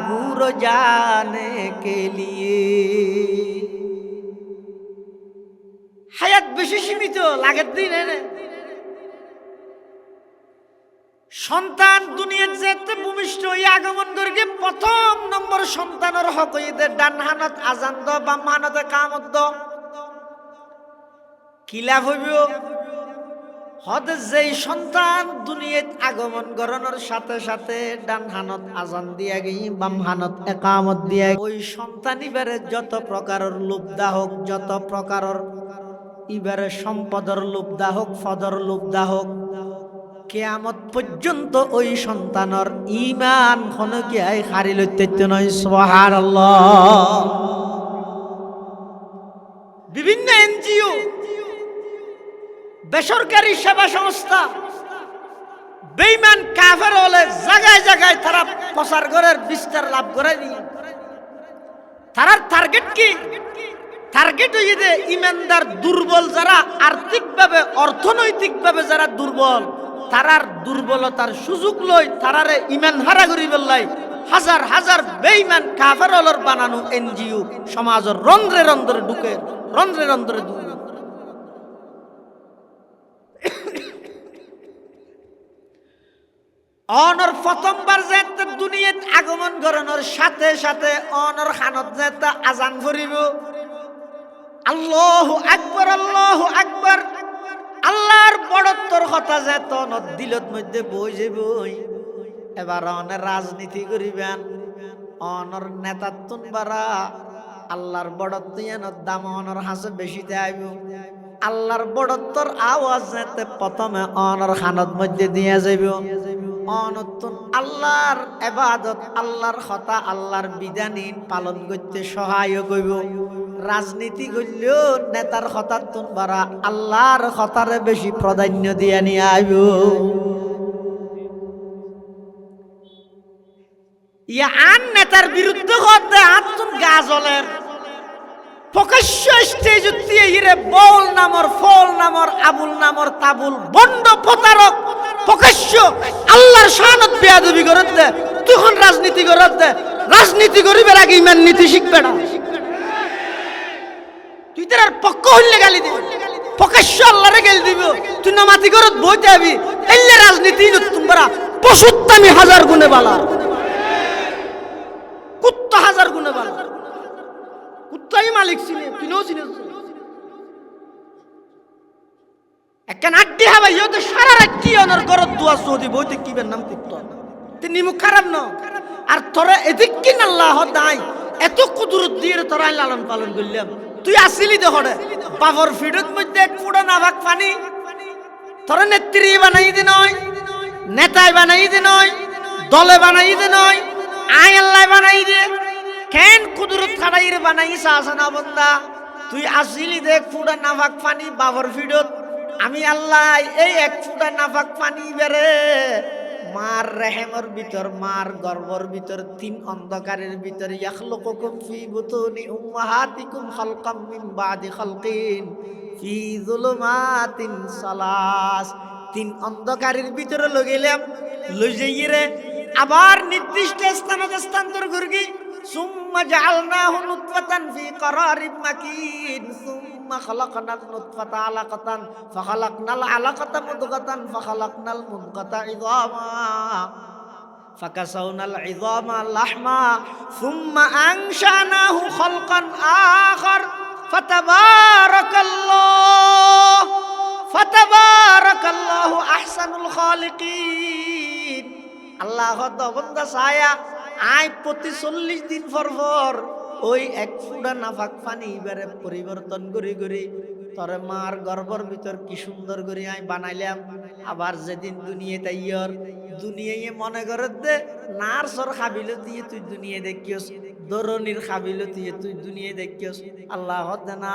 दूर जाने के लिए হায়াত বেশি সীমিত লাগের দিন এনে সন্তান দুনিয়ার যেতে ভূমিষ্ঠ হয়ে আগমন করি প্রথম নম্বর সন্তানের হক হইতে ডান হানত আজান দ বাম হানতে কামত দ কি লাভ হইব হতে যেই সন্তান দুনিয়াত আগমন করানোর সাথে সাথে ডান হানত আজান দিয়া গই বাম হানত একামত দিয়া ওই সন্তান ইবারে যত প্রকারের লুব্ধা হোক যত প্রকারের ইবারে সম্পদর লুব্ধা হোক ফদর লুব্ধা হোক কিয়ামত পর্যন্ত ওই সন্তানের ঈমান খনকিয়াই হারি লইতে নয় সুবহানাল্লাহ। বিভিন্ন এনজিও বেসরকারি সেবা সংস্থা বেঈমান কাফের হলে জায়গায় জায়গায় তারা প্রচার করার বিস্তার লাভ করে নিয়ে তার টার্গেট কি টার্গেট হইয়ে যে ইমানদার দুর্বল যারা আর্থিকভাবে অর্থনৈতিকভাবে যারা দুর্বল তারার দুর্বলতার সুযোগ লই তারারে ইমান হারা করি বললাই হাজার হাজার বেঈমান কাফের হলর বানানো এনজিও সমাজের রন্ধ্রে রন্ধ্রে ঢুকে রন্ধ্রে রন্ধ্রে ঢুকে অনর প্রথমবার যেতে দুনিয়াত আগমন করানোর সাথে সাথে অনর খানত যেতে আজান করিব আল্লাহু আকবার আল্লাহু আকবার আল্লাহর বড়ত্বর কথা যেত দিলত মধ্যে বই যাবই এবার অনের রাজনীতি করিবেন অনর নেতাত্বন বারা আল্লাহর বড়ত্ব দাম অনর হাসে বেশি দেব আল্লাহর বড়ত্বর আওয়াজ যেতে প্রথমে অনর খানত মধ্যে দিয়ে যাইব অনতুন আল্লাহর ইবাদত আল্লাহর কথা আল্লাহর বিধান পালন করতে সহায় কইব রাজনীতি করলেও নেতার কথা তুন বারা আল্লাহর কথারে বেশি প্রাধান্য দিয়ে নিয়ে আইব ইয়া আন নেতার বিরুদ্ধে কথা আতুন গাজলের প্রকাশ্য স্টেজ দিয়ে ইরে বল নামর ফল নামর আবুল নামর তাবুল বন্ড প্রতারক প্রকাশ্য আল্লাহর শানত বেয়াদবি করত দে তখন রাজনীতি করত দে রাজনীতি করিবার আগে ইমান নীতি শিখবে না তুই তার পক্ষ হইলে গালি দিবি প্রকাশ্য আল্লাহরে গালি দিব তুই নামাতি করত বইতে আবি এলে রাজনীতি তোমরা পশুত্তামি হাজার গুণে বালা কুত্তা হাজার গুণে বালা কুত্তাই মালিক ছিল তুইও ছিল একখান আড্ডি হাবাই তো সারা রাত কি অনর গরত দুয়া সৌদি বইতে কিবের নাম কুত্তা তুই নিমুখ খারাপ ন আর তোরা এদিক কিন আল্লাহ দাই এত কুদরত দিয়ে তোরা লালন পালন করলাম তুই আসিলি দেখে বাবর ফিডত মধ্যে এক ফুটা নাভাক পানি তোরা নেত্রী বানাই দে নয় নেতায় বানাই দে নয় দলে বানাই দে নয় আয় আল্লাহ বানাই দে কেন কুদরত খাড়াই রে বানাইছে আসনা বন্দা তুই আসিলি দেখ ফুটা নাভাক পানি বাবর ফিডত আমি আল্লাহ এই এক ফুটা নাফাক পানি বেরে মার রেহেমর ভিতর মার গর্বর ভিতর তিন অন্ধকারের ভিতর ইয়াখলুকুকুম ফি বুতুনি উম্মাহাতিকুম খালকাম মিন বাদি খালকিন ফি যুলুমাতিন সালাস তিন অন্ধকারের ভিতরে লগেলাম লই যাইরে আবার নির্দিষ্ট স্থানে স্থানান্তর করগি সুম্মা জাআলনাহু নুতফাতান ফি ক্বারারিম মাকিন সুম্মা খালাকনাল নুতফাতা আলাকাতান ফাখালাকনাল আলাকাতা মুদগাতান ফাখালাকনাল মুদগাতা ইযামা ফাকাসাউনাল ইযামা লাহমা সুম্মা আনশানাহু খালকান আখার ফাতাবারাকাল্লাহু আহসানুল খালিকিন আল্লাহ দবন্দা ছায়া আয় প্রতি 40 দিন পর ওই এক ফুটা নাফাক পানি এবারে পরিবর্তন করে করে তোরে মার গর্ভর ভিতর কি সুন্দর করে আয় বানাইলাম আবার যেদিন দুনিয়াতে ইয়র দুনিয়ায় মনে করে দে নার্সর খাবিলতি তুই দুনিয়া দেখিস দরনির খাবিলতি তুই দুনিয়া দেখিস আল্লাহ না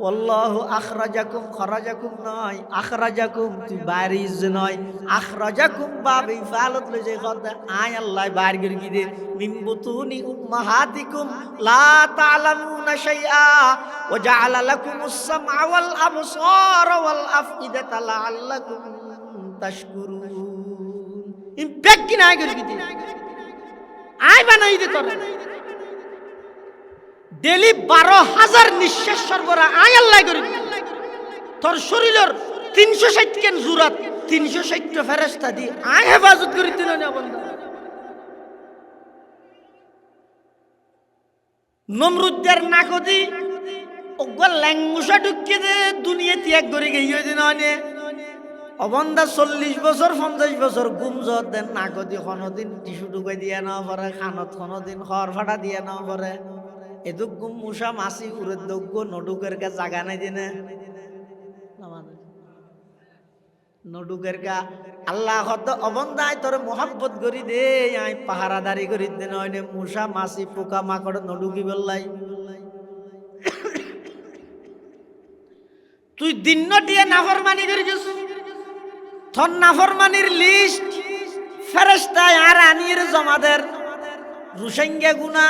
আল্লাহু আখরাজাকুম খরাজাকুম নয় আখরাজাকুম তুই বারিজ নয় আখরাজাকুম বাবে ফালত লই যে কথা আয় আল্লাহ বাইর করে কি দে মিন বুতুনি উম্মাহাতিকুম লা তা'লামুনা শাইআ ওয়া জাআলা লাকুমুস সামআ ওয়াল আবসারা ওয়াল আফইদাতা লাআল্লাকুম তাশকুরুন ইমপ্যাক্ট কি নাই করে কি দে আয় বানাই দে তোর ডেলি 12,000 নিঃশ্বাস সরবরাহ আয় আল্লাহ করে তোর শরীরের 360 কেন জুরাত 360 ফেরেশতা দি আয় হেফাজত করি দিন না বন্ধা নমরুদের নাকদি ওগল ল্যাঙ্গুসা ঢুকিয়ে দে দুনিয়া ত্যাগ করে গিয়ে দিন অনে অবন্ধা 40 বছর 50 বছর গুমজত দেন নাকদি কোনদিন টিস্যু ঢুকাই দিয়া না পরে খানত কোনদিন খড় ফাটা দিয়া না পরে এদুক গুম মুসা মাসি উড়ে দগ্গ নডুকের কা জাগা নাই দিনে নডুকের কা আল্লাহ হত অবন্ধায় তোর মোহাব্বত করি দে আই পাহারাদারি করি দে নয়নে মুসা মাসি পোকা মাকড় নডুকি বললাই তুই দিন দিয়ে নাফরমানি করি গেছ থন নাফরমানির লিস্ট ফেরেশতায় আর আনির জমাদের রুসাঙ্গা গুনা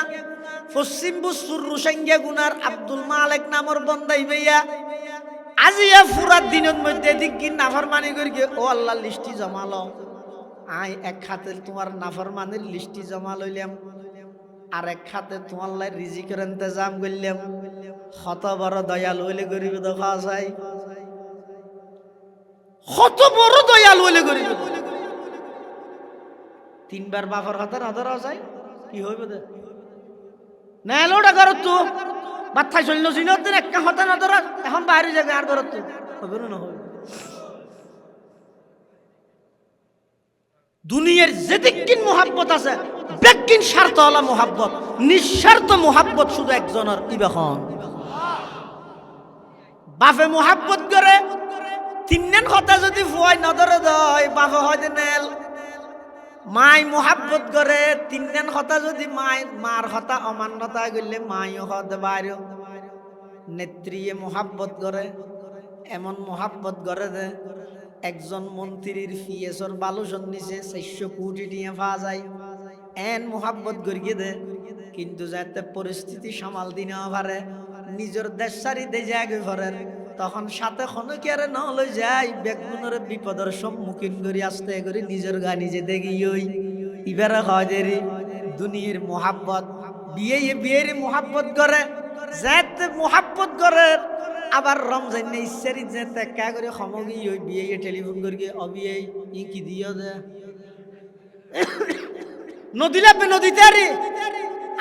পশ্চিম বুসুর রুসাঙ্গা গুনার আব্দুল মালিক নামর বন্দাই ভাইয়া আজিয়া পুরা দিনের মধ্যে দিকি নাফরমানি করি গে ও আল্লাহ লিস্টি জমালো আই এক হাতে তোমার নাফরমানির লিস্টি জমা লইলাম আর এক হাতে তোমার লাই রিজিকের ইন্তজাম করলাম কত বড় দয়াল হইলে গরিব দেখা যায় কত বড় দয়াল হইলে গরিব 3 বার বাফর হাতে নজর যায় কি হইবে দে না এলোটা করত তো বাচ্চাই চলল জিনত দিন একটা হাতে নজর এখন বাইরে যাবে আর করত তো হবে না হবে দুনিয়ার যেদিকিন মোহাব্বত আছে বেকিন স্বার্থওয়ালা মোহাব্বত নিঃস্বার্থ মোহাব্বত শুধু একজনের ইবাখন বাপে মোহাব্বত করে তিনজন কথা যদি ফুয়াই নজরে দেয় বাপে হয়তো নেল মাই মোহাব্বত করে তিনজন কথা যদি মার কথা অমান্যতা করলে মাইও হতে বাইরেও নেত্রীয়ে মোহাব্বত করে এমন মোহাব্বত করে যে একজন মন্ত্রীর ফিএসর বালুসন নিচে 400 কোটি নিয়ে পাওয়া যায় এন মোহাব্বত করিয়ে দে কিন্তু যাতে পরিস্থিতি সামাল দিনে পারে নিজের দেশ সারি দে যায় ঘরের তখন সাথে কোনো কি আর নলে যাই বেগুনের বিপদের সম্মুখীন করি আসতে করি নিজের গা নিজে দেখি ওই ইবারে হয় দেরি দুনিয়ার মোহাব্বত বিয়ের মোহাব্বত করে যাতে মোহাব্বত করে আবার রমজান নেই ইচ্ছারি যে টেকা করে সমগি ওই বিয়ে টেলিফোন করি অবিয়ে ই কি দিও দে নদী লাগবে নদীতে আরে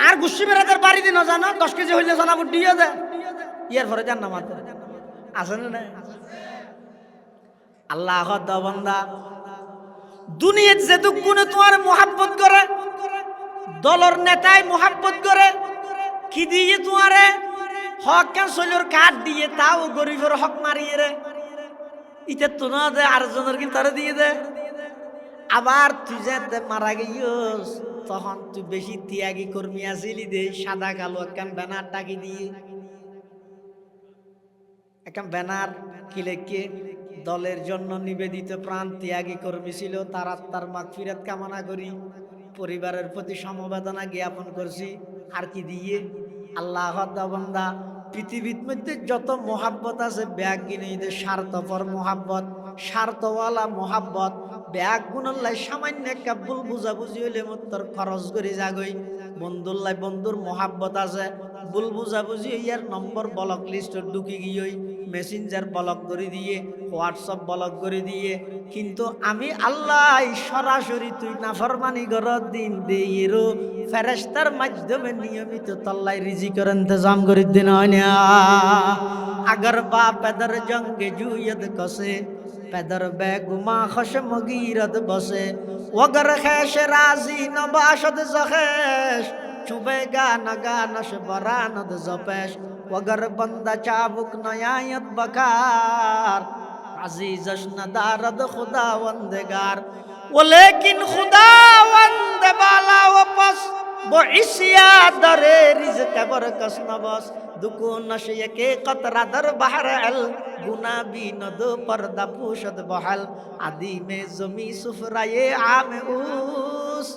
আর গুসি বেড়াদের বাড়ি দিন জানো 10 কেজি হইলে জানাবো দিয়ে দে ইয়ার পরে জান না মাত্র আছে না আল্লাহ বান্দা দুনিয়ার যেটুক গুণে তোমার মোহাব্বত করে দলর নেতায় মোহাব্বত করে কি দিয়ে তোমারে হক কেন শৈলর কাঠ দিয়ে তাও গরিবের হক মারিয়ে রে ইটা তো না দে আরেকজনের কিন্তু তারা দিয়ে দে আবার তুই যাতে মারা গিয়েস তখন তুই বেশি ত্যাগী কর্মী আসিলি দে সাদা কালো একখান ব্যানার টাকি দিয়ে একখান ব্যানার কি লেখে দলের জন্য নিবেদিত প্রাণ ত্যাগী কর্মী ছিল তার আত্মার মাগফিরাত কামনা করি পরিবারের প্রতি সমবেদনা জ্ঞাপন করছি আর কি দিয়ে আল্লাহ বান্দা পৃথিবীর মধ্যে যত মোহাব্বত আছে ব্যাগ কিনে স্বার্থপর মোহাব্বত স্বার্থওয়ালা মোহাব্বত ব্যাগ গুণল্লাই সামান্য একটা ভুল বুঝাবুঝি হইলে তোর খরচ করে যাগই বন্ধুল্লাই বন্ধুর মোহাব্বত আছে ভুল বুঝাবুঝি ইয়ার নম্বর ব্লক লিস্ট ঢুকি গিয়ে মেসেঞ্জার ব্লক করে দিয়ে হোয়াটসঅ্যাপ ব্লক করে দিয়ে কিন্তু আমি আল্লাহ সরাসরি তুই নাফরমানি গরত দিন দেইরো ফেরেশতার মাধ্যমে নিয়মিত তল্লাই রিজিকের ইন্তজাম করে দিন হয় না अगर बा पैदर जंग जुयद कसे पैदर बेगुमा खशम गिरद बसे वगर खैश राजी न बाशद जखेश चुबेगा नगा नश बरानद जपेश वगर बंदा चाबुक नयायत बकार अजीजश न दारद खुदा वंदगार वो लेकिन खुदा वंद बाला वापस वो इसिया दरे रिज़्क़ बरकस नबस दुको नशे के कतरा दर बहर अल गुना भी नद पर्दा पोशद बहल आदि में जमी सुफराए आम उस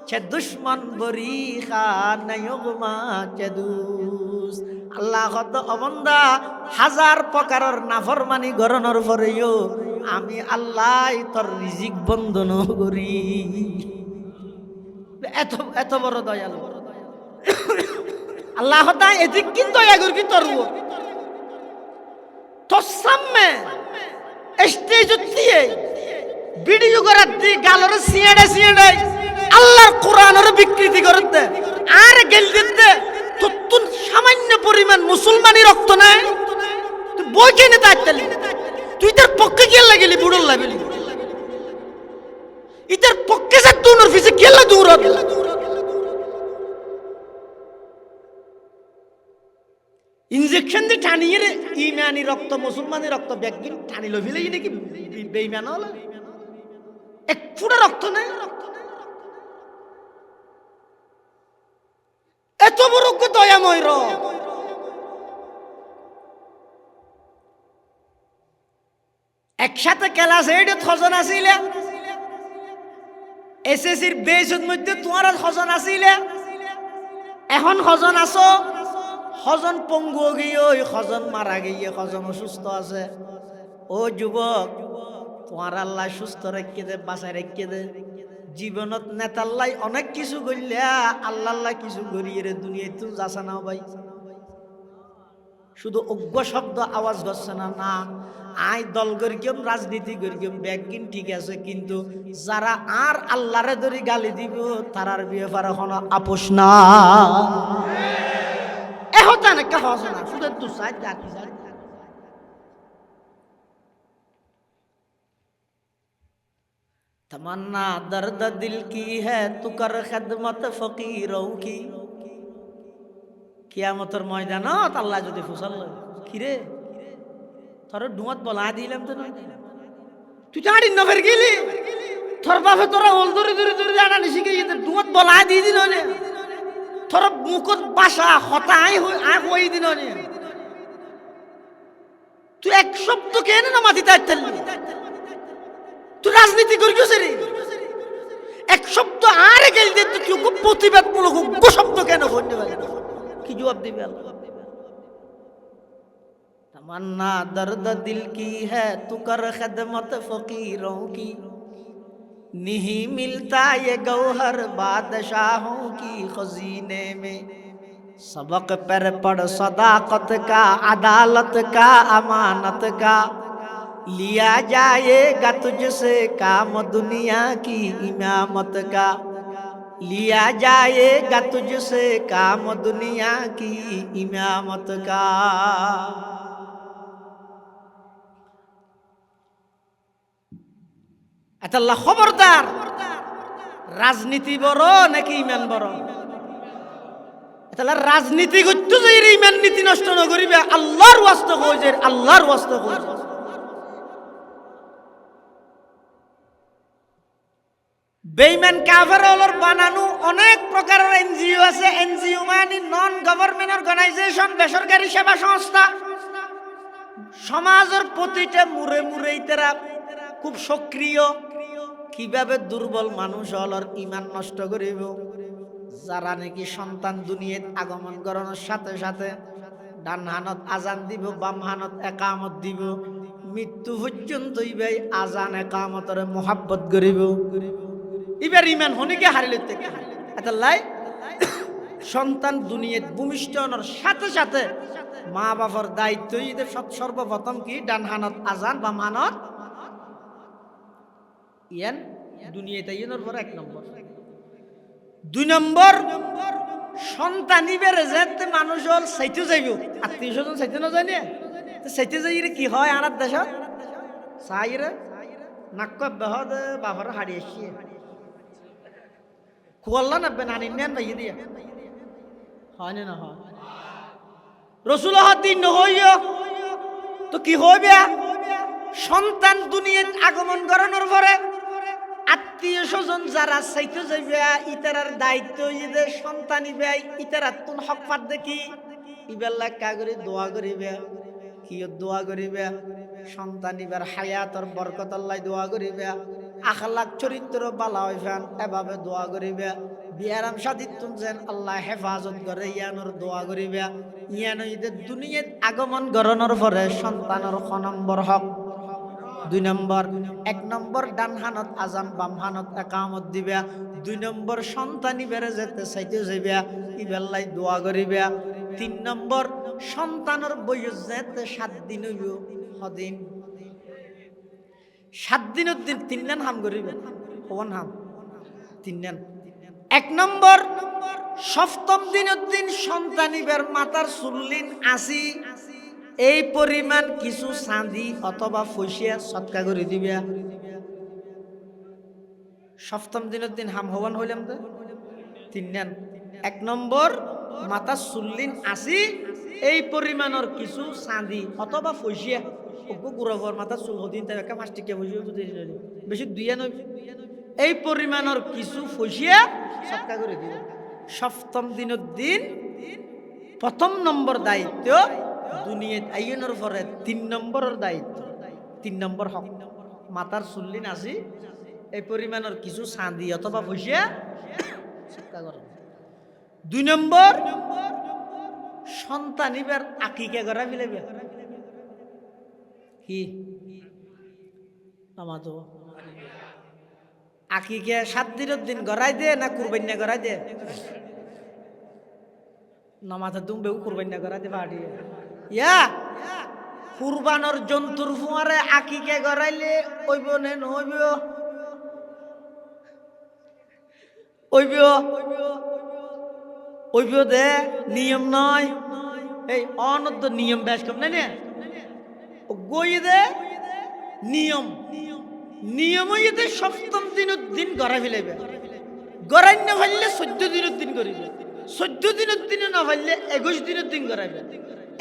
छे दुश्मन बरी खान युगमा चदूस আল্লাহ কত অবন্দা হাজার প্রকারের নাফরমানি গরনের পরেও আমি আল্লাহ তোর রিজিক বন্ধন করি এত এত বড় দয়ালু আল্লাহ তাই এদিক কিন্তু দয়া করি কি তোর তোর সামনে স্টেজ দিয়ে ভিডিও করার দি গালরে সিঁড়ে আল্লাহর কোরআনের বিকৃতি করতে আর গেল দিতে তুন সামান্য পরিমাণ মুসলমানি রক্ত নাই তুই বই কেনে তাইতালি তুই তার পক্ষে গিয়ে লাগিলি বুড়ল লাগলি ইতার পক্ষে যা তুনর ফিসে গেলা দূর হবে ইনজেকশন দিয়ে টানিয়ে রে ইমানি রক্ত মুসলমানি রক্ত ব্যাগিন টানি লভিলে নাকি বেঈমান হলো এক ফুটা রক্ত নাই এত বড় দয়াময় র একসাথে ক্লাস 8 হজন আসিলে এসএসসির বেসের মধ্যে তোমার হজন আসিলে এখন হজন আসো হজন পঙ্গু গিয়ে ওই হজন মারা গিয়ে হজন অসুস্থ আছে ও যুবক তোমার আল্লাহ সুস্থ রেখে দে বাঁচায় রেখে দে জীবনত নেতাল্লাই অনেক কিছু করলে আল্লাহ কিছু করিয়ে রে দুনিয়ায় তো যাচ্ছে না ভাই শুধু অজ্ঞ শব্দ আওয়াজ করছে না না আই দল করিম রাজনীতি করিম ব্যাগিন ঠিক আছে কিন্তু যারা আর আল্লাহরে ধরে গালি দিব তারার ব্যাপারে কোনো আপোষ না হতা না কা হস না শুধু দু সাইড দেখি যায় तमन्ना दर्द दिल की है तू कर खिदमत फकीरों की কিয়ামতের ময়দানত আল্লাহ যদি ফুসাল কিরে তোর ডুয়াত বলা দিলাম তো না তুই জানি না ফের গেলি তোর বাপে তোরা ওল ধরে ধরে ধরে জানা নিশি কে ডুয়াত বলা দিয়ে দিল না তোর মুখত বাসা হতাই হই দিন না তুই এক শব্দ কেন না মাটি তাইতেলি তুই রাজনীতি করিস রে এক শব্দ আরে গেল দে তুই খুব প্রতিবাদমূলক উগ্র শব্দ কেন বলতে পারে কি জবাব দিবে আল্লাহ तमन्ना दर्द दिल की है तू कर खिदमत फकीरों की नहीं मिलता ये गौहर बादशाहों की खजीने में सबक पर पढ़ सदाकत का अदालत का अमानत का लिया जाएगा तुझसे काम दुनिया की इमामत का लिया जाएगा तुझसे काम दुनिया की इमामत का আল্লাহ খবরদার রাজনীতি বড় নাকি ইমান বড় তাহলে রাজনীতি করতে যে ইমান নীতি নষ্ট না করিবে আল্লাহর ওয়াস্তে কই যে আল্লাহর ওয়াস্তে কই বেঈমান কাফেরদের বানানো অনেক প্রকারের এনজিও আছে এনজিও মানে নন গভর্নমেন্ট অর্গানাইজেশন বেসরকারি সেবা সংস্থা সমাজের প্রতিটা মুরে মুরে তারা খুব সক্রিয় কিভাবে দুর্বল মানুষ হলর ইমান নষ্ট করিব যারা নাকি সন্তান দুনিয়াত আগমন করানোর সাথে সাথে ডান হানত আজান দিব বাম হানত একামত দিব মৃত্যু পর্যন্ত ইবাই আজান একামতের মোহাব্বত করিব এবার ইমান হনিকে হারিলে থেকে আল্লাহ সন্তান দুনিয়াত ভূমিষ্ঠ হওয়ার সাথে সাথে মা বাবার দায়িত্ব এদের সর্বপ্রথম কি ডান হানত আজান বাম হানত ইয়ান দুনিয়াতে ইয়ানোর পর এক নম্বর দুই নম্বর সন্তানি বেড়ে যেতে মানুষ হল চাইতে যাইব আত্মীয় স্বজন চাইতে না যায় না চাইতে যাই কি হয় আর দেশ চাই রে নাক বেহদ বাবার হারিয়ে এসে কুয়াল্লা নাববে নানি নেন ভাই দিয়া হয় না হয় রসুল দিন নহইও তো কি হইবে সন্তান দুনিয়াত আগমন করানোর পরে আত্মীয় স্বজন যারা চাইতে যাইবে ইতারার দায়িত্ব ইদের সন্তান ইবে ইতারার তুন হক পাত দেখি ইবেলা কাগরে দোয়া করিবে কি দোয়া করিবে সন্তান ইবার হায়াতর বরকত আল্লাহ দোয়া করিবে আখলাক চরিত্র বালা হইফান এভাবে দোয়া করিবে বিয়ারাম শাদিতুন যেন আল্লাহ হেফাজত করে ইয়ানোর দোয়া করিবে ইয়ানো ইদের দুনিয়াত আগমন করানোর পরে সন্তানের ক নম্বর হক দুই নম্বর এক নম্বর ডান হানত আজান বাম হানত একামত দিবে দুই নম্বর সন্তানি বেড়ে যেতে চাইতে যাইবে ইবেলাই দোয়া করিবে তিন নম্বর সন্তানের বয়স যেতে 7 দিন হইব সদিন 7 দিনের দিন 3 নান হাম করিবে কোন হাম 3 নান। 1 নম্বর সপ্তম দিনের দিন সন্তানিবের মাথার চুল্লিন আসি এই পরিমাণ কিছু চাঁদি অথবা ফসিয়া সৎকা করে দিবে। সপ্তম দিনের দিন হাম হওয়ান হইলাম তো 3 নান। 1 নম্বর মাথার চুল্লিন আসি এই পরিমাণের কিছু চাঁদি অথবা ফসিয়া ওগো গুড়াফর মাথার চুল হদিন তাই একটা 5 টিকা ফসিয়া বেশি 2 নয় এই পরিমাণের কিছু ফসিয়া সৎকা করে দিবে। সপ্তম দিনের দিন প্রথম নম্বর দায়িত্ব দুনিয়াত আইনের পরে 3 নম্বরের দায়িত্ব 3 নম্বর হক মাথার চুল্লিন আসি এই পরিমাণের কিছু চাঁদি অথবা ফসিয়া সৎকা করে। 2 নম্বর সন্তানিবার আকিকা করা ফেলেবে কি নামাজ আকিকা 7 দিনের দিন গড়াই দে না কুরবানি গড়াই দে নামাজ তুমি কুরবানি গড়াই দে বাড়ি ইয়া কুরবানোর জন্তুর ফুয়ারে আকিকা গড়াইলে ওইব নে নইব ওইব ওইব দে নিয়ম নয় এই অনদ্য নিয়ম বেশ কম নাই না গই দে নিয়ম নিয়ম হইতে সপ্তম দিনের দিন গড়াই ফেলাইবে গড়াই না ফেললে 14 দিনের দিন করিবে 14 দিনের দিনে না ফেললে 21 দিনের দিন গড়াইবে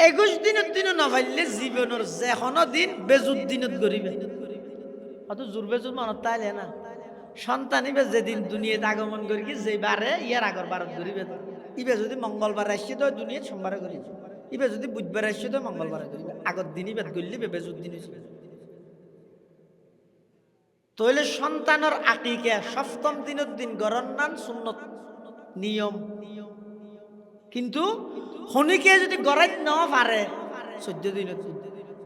21 দিনের দিনে না ফেললে জীবনের যে কোনো দিন বেজুদ দিনত করিবে অত জোর বেজুদ মনত তাইলে না সন্তানিবে যেদিন দুনিয়াতে আগমন করি কি যে বারে ইয়ার আগর বারত করিবে ইবে যদি মঙ্গলবার আসছে তো দুনিয়াত সোমবারে করিবে ইবে যদি বুধবার আসছে তো মঙ্গলবারে করিবে আগর দিনই বেদ করলি বেজুদ দিন হইছে তইলে সন্তানের আকিকা সপ্তম দিনের দিন গরন নান সুন্নত নিয়ম কিন্তু হনিকে যদি গড়াই না পারে 14 দিনের দিন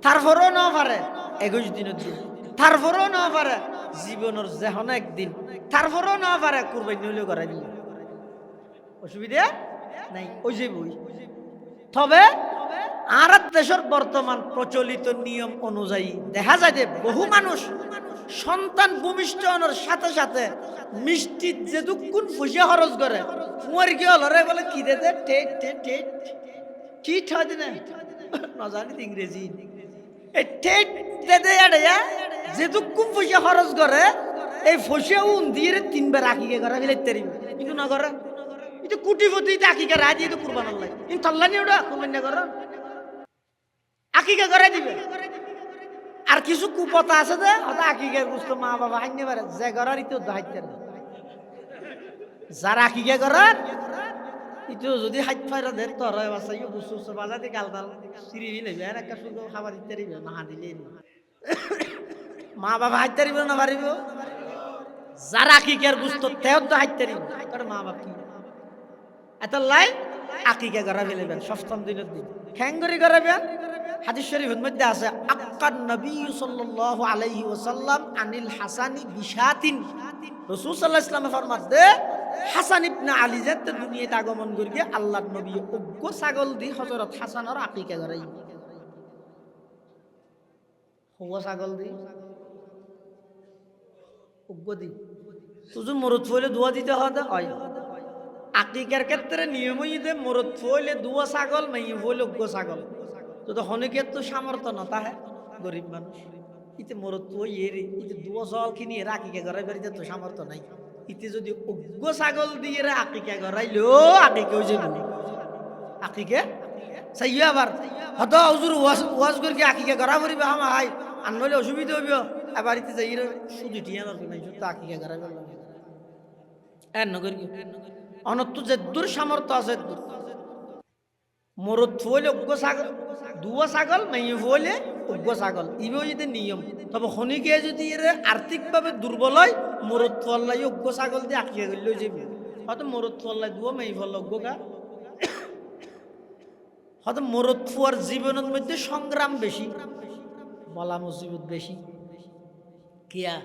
তারপরও না পারে 21 দিনের দিন তারপরও না পারে জীবনের যেহন একদিন তারপরও না পারে কুরবানি হইলেও গড়াই দিল অসুবিধা নাই ওই যে বই। তবে আর দেশের বর্তমান প্রচলিত নিয়ম অনুযায়ী দেখা যায় যে বহু মানুষ সন্তান ভূমিষ্ঠ হওয়ার সাথে সাথে মিষ্টি যে দুকুন ফুসিয়া খরচ করে ফুয়ার কি হল রে বলে কি দে টেট টেট টেট টিট হয় না না জানি ইংরেজি এই টেট দে দে যে দুকুন ফুসিয়া খরচ করে এই ফুসিয়া উন দিয়ে 3 বার আকিকে করে ফেলে তেরি কিন্তু না করে এটা কুটিপতি আকিকা রাজি তো কুরবান আল্লাহ ইন তল্লানি ওটা কুরবানি করে আকিকা করে দিবে। আর কিছু কুপতা আছে যে ওটা আকিকার বুঝতো মা বাবা হাইনে পারে যে করার ইতো দায়িত্ব না যারা আকিকা করার ইতো যদি হাইত ফাইরা দেন তোর বাসাই বুঝছো বাজাতে গালদাল সিঁড়ি নেবে আর একটা শুধু খাবার দিতে দিবে না দিলে মা বাবা হাইতে দিবে না পারিব যারা আকিকার বুঝতো তেও তো হাইতে দিবে তোর মা বাবা কি এত লাই আকিকা করা ফেলবেন সপ্তম দিনের দিন খ্যাঙ্গরি করাবেন। হাদিস শরীফের মধ্যে আছে আক্কান নবী সাল্লাল্লাহু আলাইহি ওয়াসাল্লাম আনিল হাসানি বিশাতিন রাসূল সাল্লাল্লাহু আলাইহি ওয়াসাল্লাম ফরমাতে হাসান ইবনে আলী যেতে দুনিয়াতে আগমন করিয়ে আল্লাহর নবী উগ্র ছাগল দি হযরত হাসানের আকিকা করাই হুয়া ছাগল দি উগ্র দি তুজু মরদ ফইলে দোয়া দিতে হয় আকিকার ক্ষেত্রে নিয়ম হইতে মরদ ফইলে দুয়া ছাগল মাই ফইলে উগ্র ছাগল তো হনিকের তো সামর্থ্য না তাহে গরিব মানুষ ইতে মরদ ফই এরি ইতে দুয়া ছাগল কিনি এর আকিকা করাই বাড়িতে তো সামর্থ্য নাই ইতে যদি উগ্র ছাগল দিয়ে আকিকা করাইলো আকিকা হয়ে যাবে আকিকা চাইও আবার হত হুজুর ওয়াজ করি আকিকা করা পড়িবে আমা হাই আর নইলে অসুবিধা হইব আবার ইতে যাই শুধু টিয়ানোর নাই তো আকিকা করাই পারলাম এর নগর কি অনত্য যে দূর সামর্থ্য আছে মরদ ফইলে উগ্র ছাগল দুয়া ছাগল মাইয়ে ফইলে উগ্র ছাগল ইবেও যদি নিয়ম তবে হনিকে যদি এর আর্থিকভাবে দুর্বল হয় মরদ ফল্লাই উগ্র ছাগল দিয়ে আঁকিয়া গেলেও যাবে হয়তো মরদ ফল্লাই দুয়া মাই ফল উগ্রকা হয়তো মরদ ফুয়ার জীবনের মধ্যে সংগ্রাম বেশি বলা মুসিবত বেশি কিয়া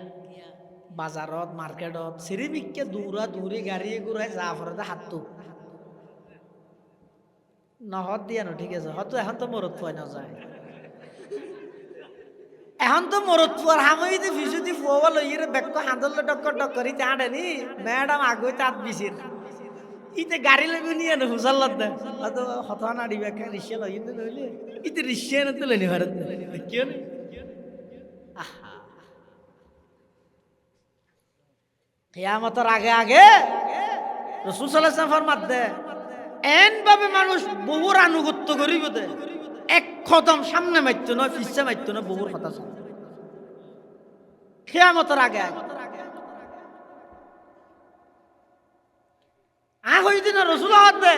বাজারত মার্কেটত সিরিমিককে দৌড়া দৌড়ি গাড়ি ঘুরায় যা ফরতে হাতটো নহত দিয়া ন ঠিক আছে হয়তো এখন তো মরত পাই না যায় এখন তো মরত ফুয়ার হামইতে ফিসুতি ফুয়া লইরে বেক্ক হাঁদল ডক্কর ডক্করি চাঁড়েনি ম্যাডাম আগুই তাঁত বিছির ইতে গাড়ি লইবে নিয়ে না হুসাল্লাত দে হয়তো হতা নাড়ি ব্যাখ্যা রিক্সা লই কিন্তু লইলে ইতে রিক্সা না তো লইনি ভারত কেউ নেই কিয়ামতের আগে আগে রাসূল সাল্লাল্লাহু আলাইহি ওয়াসাল্লাম ফরমাত দে এন ভাবে মানুষ বহুর আনুগত্য করিব দে এক কদম সামনে মারতো না পিছে মারতো না বহুর কথা শুনে কিয়ামতের আগে আগে হইদিন রাসূল দে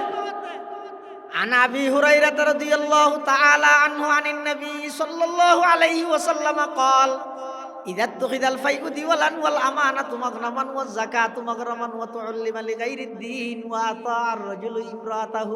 عن ابي هريره رضي الله تعالى عنه عن النبي صلى الله عليه وسلم قال إذا اتخذ الفيء ديولا والأمانة مغنما والزكاة مغرما وتعلم لغير الدين وأطاع الرجل امرأته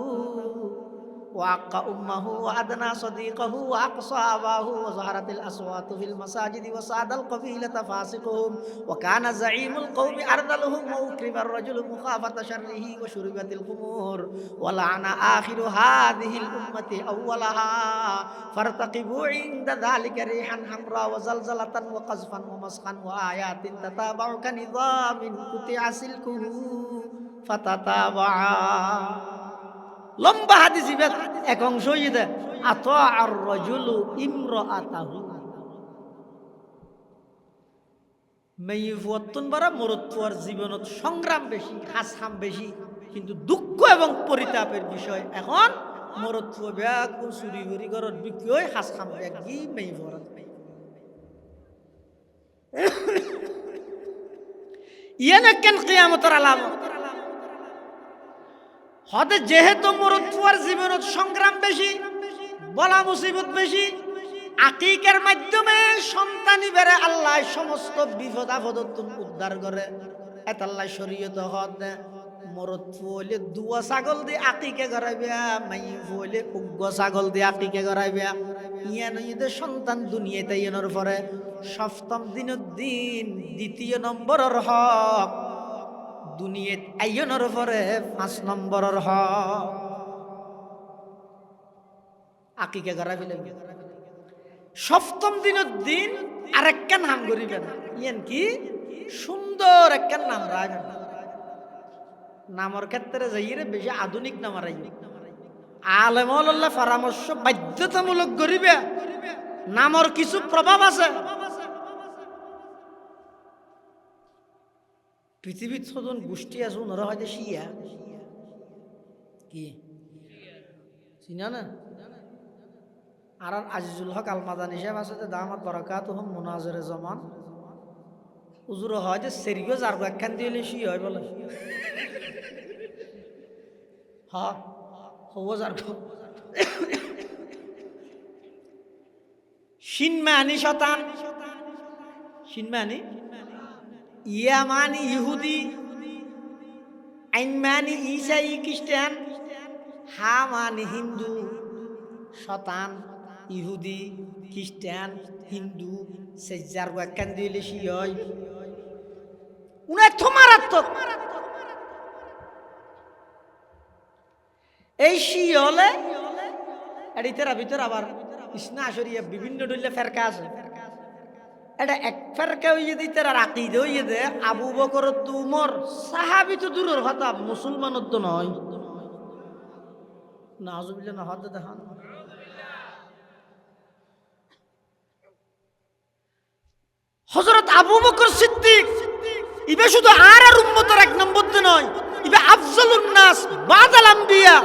وعق أمه وأدنى صديقه وأقصى أباه وظهرت الأصوات في المساجد وساد القبيلة فاسقهم وكان زعيم القوم أرذلهم وأكرم الرجل مخافة شره وشربت الخمور ولعن آخر هذه الأمة أولها فارتقبوا عند ذلك ريحا حمراء وزلزلة وقذفا ومسخا وآيات تتابع كنظام قطع سلكه فتتابعا লম্বা হাদিস ইবাদ এক অংশ ইদে আতা আর রাজুলু ইমরাআতাহু মেয়ুফতন বারা মরত্বর জীবনত সংগ্রাম বেশি হাসহাম বেশি কিন্তু দুঃখ এবং পরিতাপের বিষয় এখন মরত্ব ব্যাগ চুরি হরি ঘরত বিক্রি হয় হাসহাম ব্যাগ কি মেয়ুফরত ইয়ানা কেন কিয়ামতের আলামত হতে যেহেতু মরত্বর জীবনত সংগ্রাম বেশি বলা মুসিবত বেশি আকিকার মাধ্যমে সন্তানি বেড়ে আল্লাহ সমস্ত বিপদ আপদ উদ্ধার করে এত আল্লাহ শরীয়ত হতে মরত্ব হইলে দুয়া ছাগল দিয়ে আকিকে গড়াইবে মাই হইলে উগ্র ছাগল দিয়ে আকিকে গড়াইবে ইয়ান ঈদের সন্তান দুনিয়াতে ইয়নের পরে সপ্তম দিনের দিন দ্বিতীয় নম্বরের হক দুনিয়াত আইয়নের পরে 5 নম্বরের হক আকিকে গড়াইবে লাগবে সপ্তম দিনের দিন আরেকখান নাম করিবেন ইয়ান কি সুন্দর একখান নাম রাখবেন নামর ক্ষেত্রে যাইরে বেশি আধুনিক নাম রাখবে আলেমুল্লাহ পরামর্শ বাধ্যতামূলক করিবে নামর কিছু প্রভাব আছে পৃথিবীর ছজন গোষ্ঠী আছে ওনারা হয়তো শিয়া কি চিনা না আর আজিজুল হক আল মাদানী সাহেব আছে দামাত বারাকাতুহুম মুনাজিরে জামান হুজুর হয় যে সেরিও যার একখান দিলে শি হয় বলে হ্যাঁ হবো যার শিনমানি শতান শিনমানি ইয়ামানি ইহুদি আইনমানি ঈসাই খ্রিস্টান হামানি হিন্দু শতান ইহুদি খ্রিস্টান হিন্দু সেজার একখান দিলে শি হয় উনি এত মারাত্মক এই শি হলে এটার ভিতর আবার ইসনা আসরিয়া বিভিন্ন ডলে ফেরকা আছে এটা এক ফেরকা হইয়ে দিতে আর আকিদে হইয়ে দে আবু বকর তো উমর সাহাবি তো দূরের কথা মুসলমানের তো নয় নাউজুবিল্লাহ না হতে দেখান হযরত আবু বকর সিদ্দিক ইবে শুধু আর উম্মতের এক নম্বর নয় ইবে আফজালুন নাস বাদাল আম্বিয়া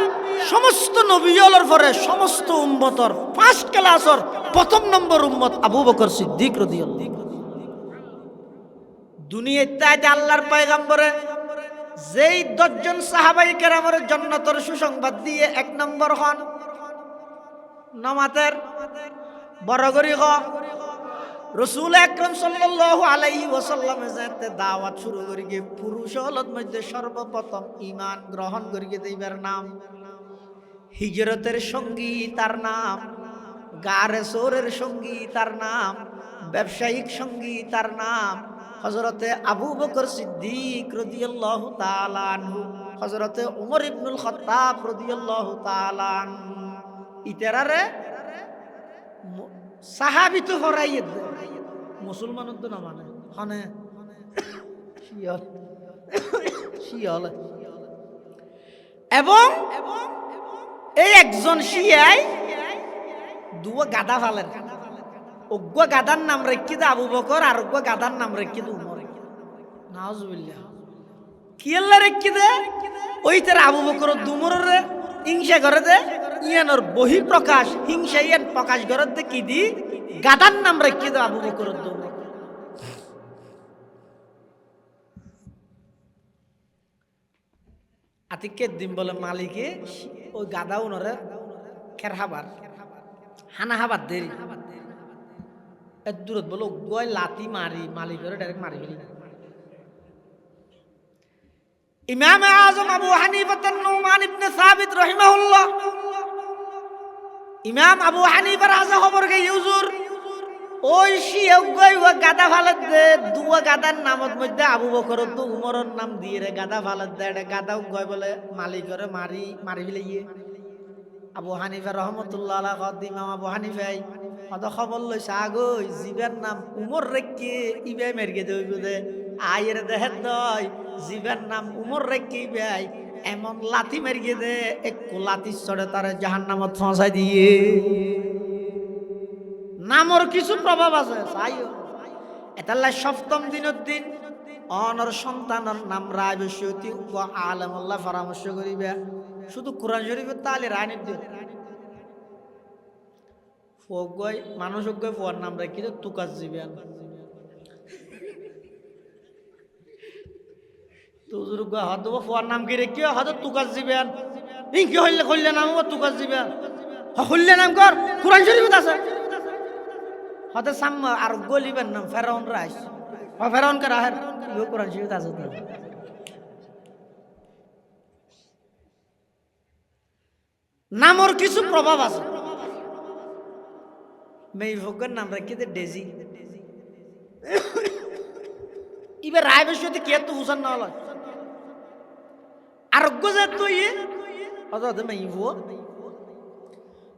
সমস্ত নবীদের পরে সমস্ত উম্মতর ফার্স্ট ক্লাসর প্রথম নম্বর উম্মত আবু বকর সিদ্দিক রাদিয়াল্লাহু দুনিয়াতে আল্লাহর পয়গম্বরে যেই 10 জন সাহাবায়ে কেরামের জান্নাতের সুসংবাদ দিয়ে এক নম্বর হন নামাতের বড় গরি হ রাসূল আকরাম সাল্লাল্লাহু আলাইহি ওয়াসাল্লামে যাতে দাওয়াত শুরু করি গিয়ে পুরুষ হলত মধ্যে সর্বপ্রথম ঈমান গ্রহণ করি গিয়ে দিবার নাম হিজরতের সঙ্গী তার নাম গারে সোরের সঙ্গী তার নাম ব্যবসায়িক সঙ্গী তার নাম হযরতে আবু বকর সিদ্দিক রাদিয়াল্লাহু তাআলা আনহু হযরতে উমর ইবনুল খাত্তাব রাদিয়াল্লাহু তাআলা আনহু ইতারারে সাহাবী তো হরাইয়ে মুসলমানের তো না মানে হনে শিয়াল শিয়াল এবং এই একজন শিয়াই দুয়া গাদা ফালেন অজ্ঞ গাদার নাম রেখে দে আবু বকর আর অজ্ঞ গাদার নাম রেখে দে উমর নাউজুবিল্লাহ কি আল্লাহ রেখে দে ওই তার আবু বকর দুমরের হিংসা করে দে ইয়ানোর বহি প্রকাশ হিংসা ইয়ান প্রকাশ করে দে কি দি গাদার নাম রেখে দে আবু বকর দুমর আতিকের দিন বলে মালিকে ওই গাদা উনরে খের হাবার হানা হাবার দেরি এর দূরত বলো গয় লাতি মারি মালিকের ডাইরেক্ট মারি ফেলি ইমাম আজম আবু হানিফা নুমান ইবনে সাবিত রাহিমাহুল্লাহ ইমাম আবু হানিফা রাজা খবর গে হুজুর ওই শিয়া গয় ও গাদা ফালত দে দুয়া গাদার নামত মধ্যে আবু বকর তো উমরের নাম দিয়ে রে গাদা ফালত দে এটা গাদা গয় বলে মালিকের মারি মারি ফেলি আবু হানিফা রহমতুল্লাহ আলাইহি কদ ইমাম আবু হানিফাই কত খবর লইছে আগই জিবের নাম উমর রেখে ইবে মেরগে দেইব দে আয়ের দেহ দয় জিবের নাম উমর রেখে ইবাই এমন লাথি মেরগে দে এক লাথি চড়ে তারে জাহান্নামত পৌঁছাই দিয়ে নামর কিছু প্রভাব আছে চাইও এতাল্লা সপ্তম দিনের দিন অনর সন্তানের নাম রায় বসিয়তি ও আলমুল্লাহ পরামর্শ করিবে শুধু কোরআন শরীফের তালে রানী দিও ফগয় মানুষ গয় ফোয়ার নাম রাখি তুকাস দিবেন তুজুর গয় হদ ফোয়ার নাম কি রেখে হদ তুকাস দিবেন ইনকি হইলে কইলে নাম তুকাস দিবেন হইলে নাম কর কোরআন শরীফত আছে হদ সাম আর গলিবেন নাম ফেরাউন রাইস ফেরাউন কে রাহের কোরআন শরীফত আছে নামর কিছু প্রভাব আছে মেয়ে ভোগের নাম রাখি দে ডেজি এবার রায় বসে কে তো হুসান না হল আরোগ্য যে তুই হদ মেয়ে ভো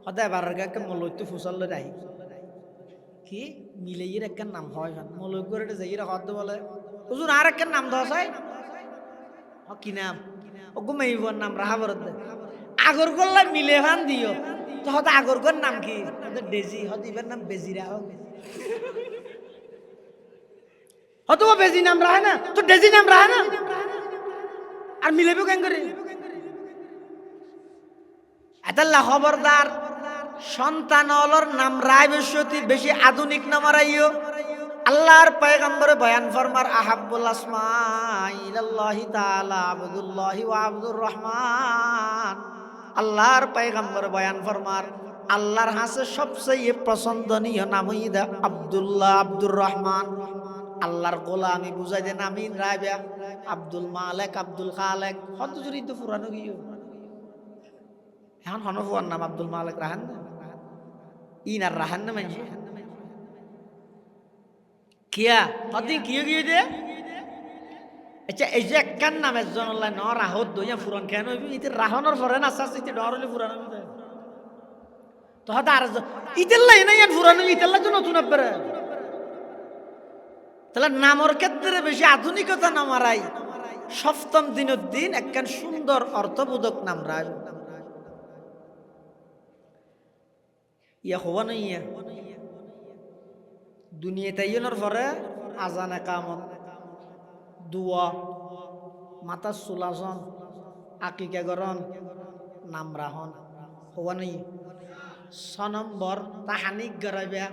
হদ এবার মলৈতে ফুসাল রাহি কি মিলে একটা নাম হয় মলয় করে যাই হদ বলে হুজুর আর একটা নাম দেওয়া চাই কি নাম ওগো মেয়ে ভোর নাম রাহা বরদ আগর গল্লা মিলে ভান দিও তো হয়তো আগর গর নাম কি ডেজি হয়তো ইবার নাম বেজিরা হোক হয়তো বেজি নাম রাহে না তো ডেজি নাম রাহে না আর মিলেবে কেন করে এতাল্লা খবরদার সন্তান অলর নাম রায় বসতি বেশি আধুনিক নাম রাইও আল্লাহর পয়গম্বর বয়ান ফরমার আহাব্বুল আসমা ইলাল্লাহি তাআলা আব্দুল্লাহি ওয়া আব্দুর রহমান আল্লাহর পয়গম্বর বয়ান ফরমার আল্লাহর হাসে সবচেয়ে পছন্দনীয় নাম হইদা আব্দুল্লাহ আব্দুর রহমান আল্লাহর গোলামি বুঝাই দেন আমিন রায়বা আব্দুল মালেক আব্দুল খালেক হত জুরি তো পুরানো গিয়ে এখন হনফুয়ার নাম আব্দুল মালেক রাহান না ইনার রাহান না মানছি কিয়া হদিন কিয় গিয়ে দে আচ্ছা এই যে একখান নাম একজন ন রাহত দইয়া ফুরন কেন হইবি ইতে রাহনের পরে না আস্তে আস্তে ডর হলে ফুরানো তো হয়তো আর ইতেল্লা নাই আর ফুরানো ইতেল্লা তো নতুন আপরে তাহলে নামর ক্ষেত্রে বেশি আধুনিকতা নামারাই সপ্তম দিনের দিন একখান সুন্দর অর্থবোধক নাম রায় ইয়া হওয়া নাই ইয়া দুনিয়াতে ইয়নোর পরে আজান একামত দুয়া মাতা সুলাসন আকিকা গরন নাম রাহন হওয়া নেই ছ নম্বর তাহানিক গড়াইবা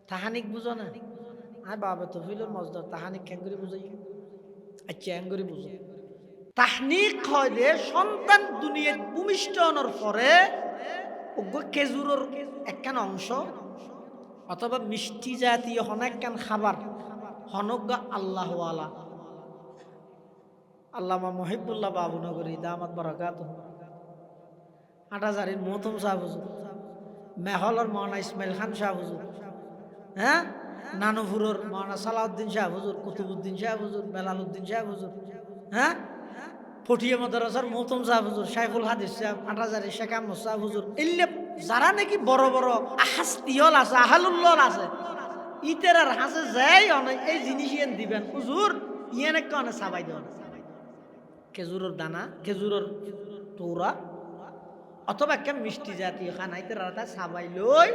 তাহানিক বুঝো না আয় বাবা তো ফিলর মজদর তাহানিক খেঙ্গুরি বুঝাই আচ্ছা এঙ্গুরি বুঝো তাহনিক হয় যে সন্তান দুনিয়ার ভূমিষ্ঠ হওয়ার পরে খেজুরের একখান অংশ অথবা মিষ্টি জাতীয় হনেকখান খাবার হনজ্ঞ আল্লাহওয়ালা আল্লামা মহিবুল্লাহ বাবুনগরী দামাত বরকাত হাটাজারির মহতম শাহ হুজুর মেহলর মৌলানা ইসমাইল খান শাহ হুজুর হ্যাঁ নানুপুরের মৌলানা সালাউদ্দিন শাহ হুজুর কুতুবুদ্দিন শাহ হুজুর বেলালউদ্দিন শাহ হুজুর হ্যাঁ ফটিয়া মাদ্রাসার মহতম শাহ হুজুর সাইফুল হাদিস সাহেব হাটাজারি শেখ আহমদ শাহ হুজুর এলে যারা নাকি বড় বড় হাস্তিহল আছে আহালুল্লল আছে ইতের আর হাসে যাই অনেক এই জিনিস ইয়েন দিবেন হুজুর ইয়েন একটা অনেক সাবাই দেন খেজুরের দানা খেজুরের তোরা অথবা একটা মিষ্টি জাতীয় খানা ইতের আর সাবাই লই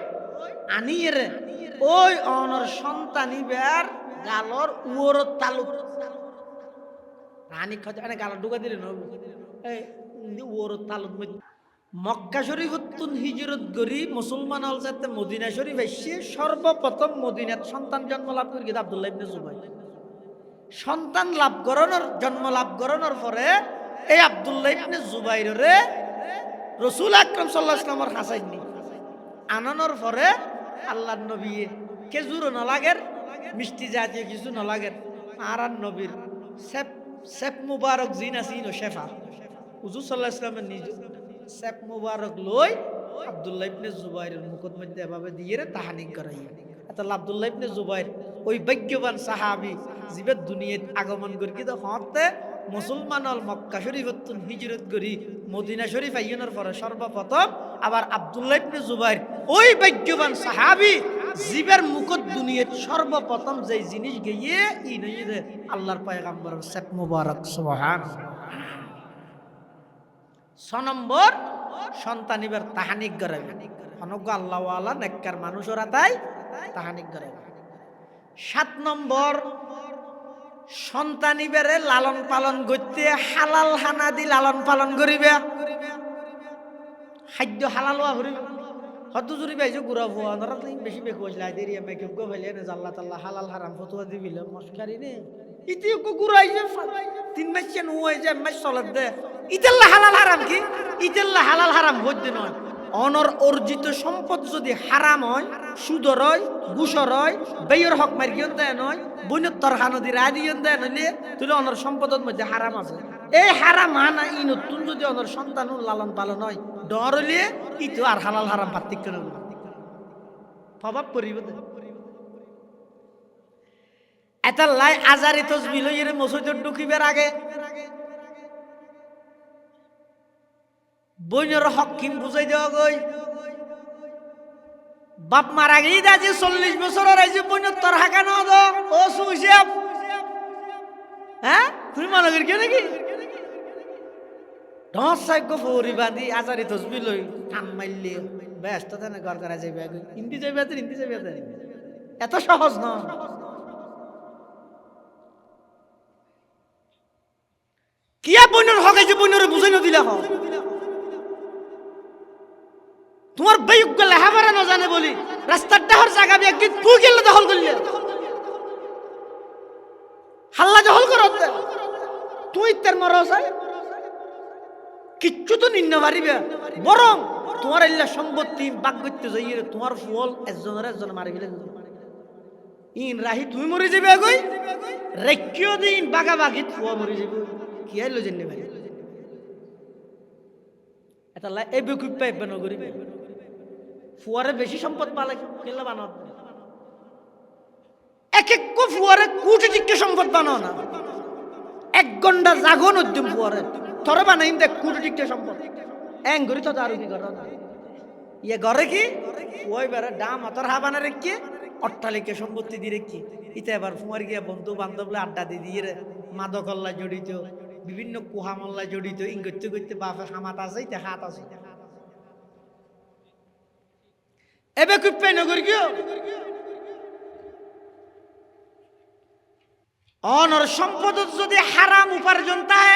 আনিয়ে রে ওই অনর সন্তানিবার গালর উয়োর তালুক রানী খাতে অনেক গালর ঢুকা দিলেন এই উয়োর তালুক মক্কা শরীফতুন হিজরত করি মুসলমান হল যাতে মদিনা শরীফ এসে সর্বপ্রথম মদিনাত সন্তান জন্ম লাভ করি কিন্তু আব্দুল্লাহ ইবনে জুবাইর সন্তান লাভ করানোর জন্ম লাভ করানোর পরে এই আব্দুল্লাহ ইবনে জুবাইরে রাসূল আকরাম সাল্লাল্লাহু আলাইহি ওয়াসাল্লামের হাসাইনি আনানোর পরে আল্লাহর নবী খেজুর ন লাগের মিষ্টি জাতীয় কিছু ন লাগের আর নবীর সেফ মুবারক জিন আসিন ও শেফা হুজুর সাল্লাল্লাহু আলাইহি ওয়াসাল্লামের নিজ সেফ মুবারক লই আব্দুল্লাহ ইবনে জুবাইরের মুখত মধ্যে এভাবে দিয়ে তাহানিক করাইয়া তাহলে আব্দুল্লাহ ইবনে জুবাইর ওই ভাগ্যবান সাহাবী জীবের দুনিয়াত আগমন করি কিন্তু হতে মুসলমান হল মক্কা শরীফতুন হিজরত করি মদিনা শরীফ আইয়নের পরে সর্বপ্রথম আবার আব্দুল্লাহ ইবনে জুবাইর ওই ভাগ্যবান সাহাবী জীবের মুখত দুনিয়াত সর্বপ্রথম যে জিনিস গিয়ে ই নইরে আল্লাহর পয়গম্বরের সেফ মুবারক সুবহানাল্লাহ 6 নম্বর সন্তানিবার তাহানিক গরাবে অনজ্ঞ আল্লাহওয়ালা নেককার মানুষরা তাই তাহানিক গরাবে 7 নম্বর সন্তানিবারে লালন পালন করতে হালাল হানা দি লালন পালন করিবে খাদ্য হালাল হওয়া করিবে হয়তো জুড়ি পাইছো গুড়া ভুয়া ধরা বেশি বেকু আসলে আইদের মেকে গো ফেলে নে আল্লাহ তাআলা হালাল হারাম ফতোয়া দিবিল মস্কারি নে ইতি কো গুড়াই যে 3 মাস কেন হই যায় মাস চলে দে ইতাল্লাহ হালাল হারাম কি ইতাল্লাহ হালাল হারাম হইতে নয় অনর অর্জিত সম্পদ যদি হারাম হয় সুদর হয় ঘুষর হয় বেয়র হক মারিয়ন দেয় নয় বৈনত্তর হানদি রাদিয়ন দেয় নইলে তুলে অনর সম্পদের মধ্যে হারাম আছে এই হারাম হানা ই নতুন যদি অনর সন্তান লালন পালন হয় ডর হইলে ইতো আর হালাল হারাম পার্থক্য নেব প্রভাব পড়িব এটা লাই আজারি তসবিহ লইয়ে মসজিদে ঢুকিবার আগে বইনের হকিম বুঝাই দেওয়া গই বাপ মারা গেই দাজি 40 বছরের আইছে বইনের তোর হাকা না দো ও সুইসাব হ্যাঁ তুমি মনে করি কেন নাকি ঢস সাইক ফরি বাঁধি আজারি তসবি লই টান মাইলে ব্যস্ত তেনে ঘর করা যাইবে হিন্দি যাইবে হিন্দি যাইবে এত সহজ না কিয়া বইনের হক আছে বইনের বুঝাই না দিলা হয় তোমার বেয়ুক গেলে হাবারা না জানে বলি রাস্তার ডাহর জায়গা দিয়ে একদিন তুই গেলে দখল করলে হাল্লা দখল করো তুই তার মরস কিচ্ছু তো নিন্ন পারিবে বরং তোমার এল্লা সম্পত্তি বাগ করতে যাইয়ে তোমার ফল একজন মারি ফেলে ইন রাহি তুই মরে যাবে আগই রেখিও দিন বাগা বাগিত ফুয়া মরে যাবে কি আইলো জেনে ভাই এটা এই বেকুব পাইবে না করিবে ফুয়ারে বেশি সম্পদ পালে কেলা বানাও এক এক ফুয়ারে কোটি টিকে সম্পদ বানাও না 1 ঘন্টা জাগন উদ্যম ফুয়ারে থরে বানাইম দেখ কোটি টিকে সম্পদ এং গরি তো দারু কি কর ইয়ে ঘরে কি ওই বেরে ডাম অতর হা বানা রেখে অট্টালিকে সম্পত্তি দিয়ে রেখে ইতে এবার ফুয়ার গিয়া বন্ধু বান্ধবলে আড্ডা দিয়ে রে মাদকল্লা জড়িত বিভিন্ন কুহামল্লা জড়িত ইং করতে করতে বাপে হামাত আছে ইতে হাত আছে এবে কুপে নগর গিয়ে অনর সম্পদ যদি হারাম উপার্জন তাই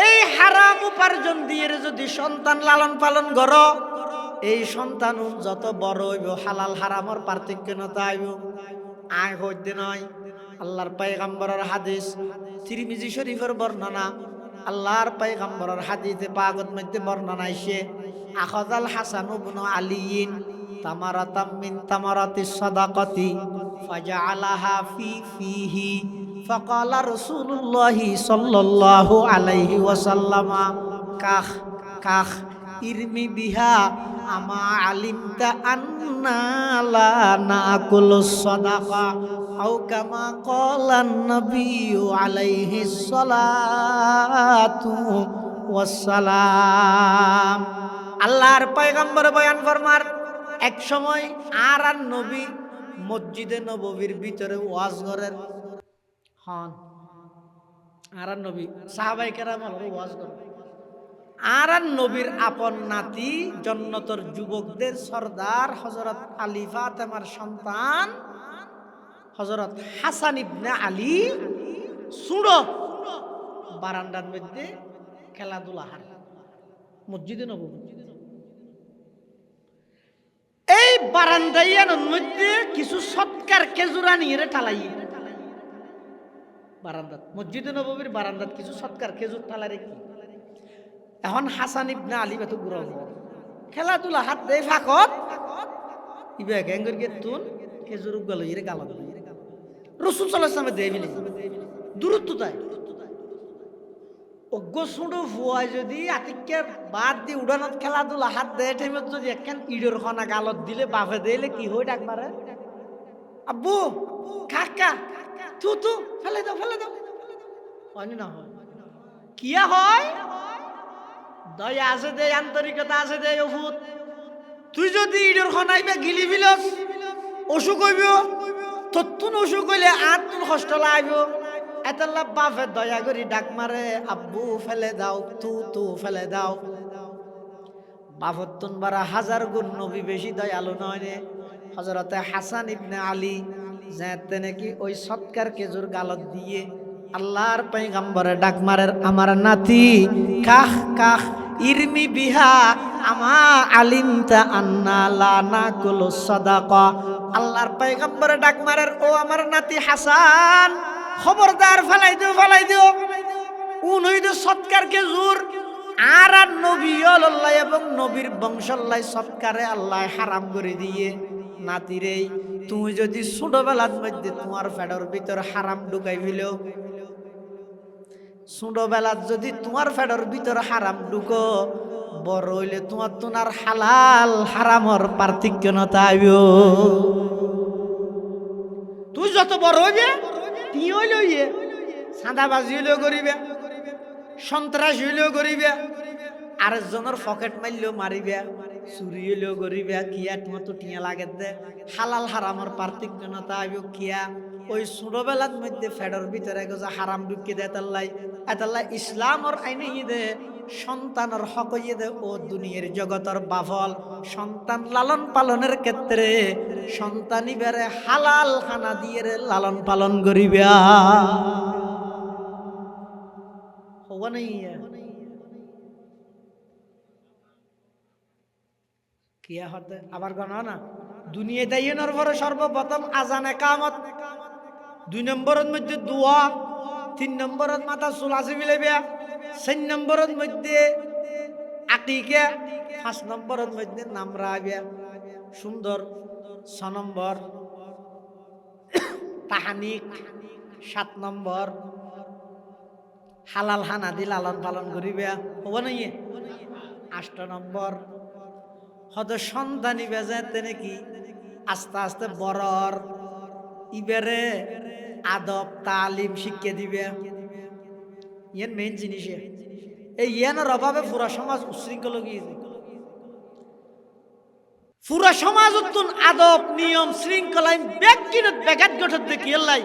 এই হারাম উপার্জন দিয়ে যদি সন্তান লালন পালন কর এই সন্তান যত বড় হইব হালাল হারামর পার্থক্য নতা আইব আয় হইতে নয় আল্লাহর পয়গম্বরের হাদিস তিরমিজি শরীফের বর্ণনা আল্লাহর পয়গম্বরের হাদিসে পাকত মধ্যে বর্ণনা আইছে আখাযাল হাসান ইবনে আলিয়িন তামারাতাম মিন তামারাতিস সাদাকাতি ফাজআলাহা ফিহি ফাকালা রাসূলুল্লাহ সাল্লাল্লাহু আলাইহি ওয়াসাল্লাম কাখ কাখ ইরমি বিহা আমা আলিমতা আন্না লা নাকুলুস সাদাকা আও কামা ক্বালান নবিয়্যু আলাইহিস সালাতু ওয়াস সালাম আল্লাহর পয়গম্বর বয়ান ফরমার এক সময় আর নবী মসজিদে নববীর ভিতরে ওয়াজ করেন হন আর নবী সাহাবাই কেরাম ওয়াজ করেন আর নবীর আপন নাতি জন্নতর যুবকদের সর্দার হযরত আলী ফাতেমার সন্তান হযরত হাসান ইবনে আলী সুড়ো বারান্দার মধ্যে খেলাধুলা হার মসজিদে নববী এই বারান্দাইয়ানোর মধ্যে কিছু সৎকার খেজুরা নিয়ে ঠালাই বারান্দাত মসজিদে নববীর বারান্দাত কিছু সৎকার খেজুর ঠালারে কি এখন হাসান ইবনে আলী বেতু গুরু খেলাধুলা হাত দেয় ফাঁকত ইবে গ্যাঙ্গর গেতুন খেজুর গেল ইরে গালত রাসূল সাল্লাল্লাহু আলাইহি ওয়াসাল্লাম দেবিনি দূরত্ব তাই অজ্ঞ সুঁড়ো ফুয়ায় যদি আতিককে বাদ দিয়ে উড়ানত খেলাধুলা হাত দেয় টাইমত যদি একখান ইডোর খনা গালত দিলে বাফে দিলে কি হয় ডাকবারে আব্বু কাকা তু তু ফেলে দাও হয় না হয় কিয়া হয় দয়া আছে দে আন্তরিকতা আছে দে ওফুত তুই যদি ইডোর খনাইবে গিলি বিলস অসুখ হইব তত্তুন অসুখ হইলে আর তুন কষ্ট লাগব এতলা বাপে দয়া করি ডাক মারে আব্বু ফেলে দাও তু ফেলে দাও বাপত্তুন বারা হাজার গুণ নবী বেশি দয়ালু নয় রে হযরতে হাসান ইবনে আলী যেতে নাকি ওই সৎকার খেজুর গালত দিয়ে আল্লাহর পয়গম্বরে ডাক মারের আমার নাতি কাহ কাহ ইরমি বিহা আমা আলিমতা আন্না লা নাকুলু সাদাকা আল্লাহর পয়গম্বরে ডাক মারের ও আমার নাতি হাসান খবরদার ফেলাই দিও উনইদ সৎকার খেজুর আর নবী আল্লাহ এবং নবীর বংশল্লাই সৎকারে আল্লাহ হারাম করে দিয়ে নাতিরে তুমি যদি ছোটবেলার মধ্যে তোমার ফেডর ভিতর হারাম ঢুকাই ফেলো ছোটবেলার যদি তোমার ফেডর ভিতর হারাম ঢুকো বড় হইলে তোমার হালাল হারামর পার্থক্য নতাইব তুই যত বড় হইবে তুই হইলে সাদাবাজি হইলেও করিবে সন্ত্রাস হইলেও করিবে আরেকজনের পকেট মারলেও মারিবে চুরি হইলেও করিবে কিয়া তোমার তো টিয়া লাগে দে হালাল হারামর পার্থক্য নতাইব কিয়া ওই ছোটবেলার মধ্যে ফেডর ভিতরে গজা হারাম ঢুকি দে এতাল্লাই ইসলামর আইনে দে সন্তানের হক দে ও দুনিয়ার জগতের বাফল সন্তান লালন পালনের ক্ষেত্রে সন্তানি বেড়ে হালাল খানা দিয়ে লালন পালন করিবে হব নাই কিয়া হতে আবার গণ না দুনিয়া দাইনের পরে সর্বপ্রথম আজান একামত 2 নম্বরের মধ্যে দোয়া 3 নম্বরের মাথা চুল আছে মিলাইবে 4 নম্বরের মধ্যে আকিকা 5 নম্বরের মধ্যে নাম রাখবে সুন্দর 6 নম্বর তাহানিক 7 নম্বর হালাল হানা দি লালন পালন করিবে হব নাই 8 নম্বর হদ সন্তানি বেজাতে নাকি আস্তে আস্তে বড়র ইবেরে আদব তালিম শিক্ষা দিবে ইয়ান মেইন জিনিস এই ইয়ানোর অভাবে পুরা সমাজ উশৃঙ্খল গিয়েছে পুরা সমাজ উত্তুন আদব নিয়ম শৃঙ্খলায় ব্যক্তিগত ব্যাঘাত ঘটত দেখি এলাই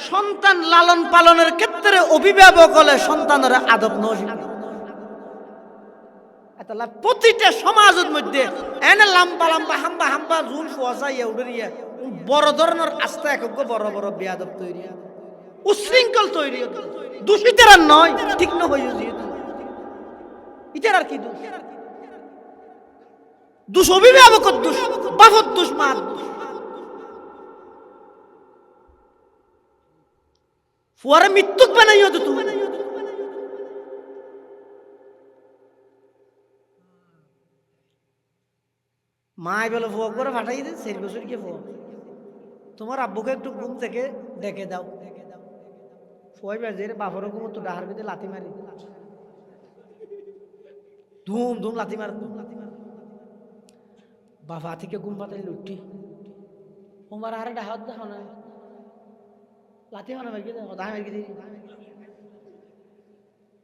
সন্তান লালন পালনের ক্ষেত্রে অভিভাবক হলে সন্তানের আদব নজিব প্রতিটা সমাজের মধ্যে এনে লাম্বা হাম্বা জুল ফুয়াশাইয়া উড়িয়া বড় ধরনের আস্থা এক বড় বড় বেয়াদব তৈরি উশৃঙ্খল তৈরি দূষিতের আর নয় ঠিক না হয়ে যেহেতু ইটার আর কি দোষ অভিভাবকর দোষ বাপর দোষ মার ফুয়ারে মৃত্যুক বানাইও তো তুমি মাই বলে ফুয়া করে ফাটাই দে 4 বছর কে ফুয়া তোমার আব্বুকে একটু ঘুম থেকে ডেকে দাও ফুয়াই বাজে বাপর ঘুম তো ডাহার ভিতরে লাথি মারি ধুম লাথি মার বাবা থেকে ঘুম পাতাই লুটি তোমার আরে ডাহাত দেখো না লাথি হনা মারি দে দাহ মারি দে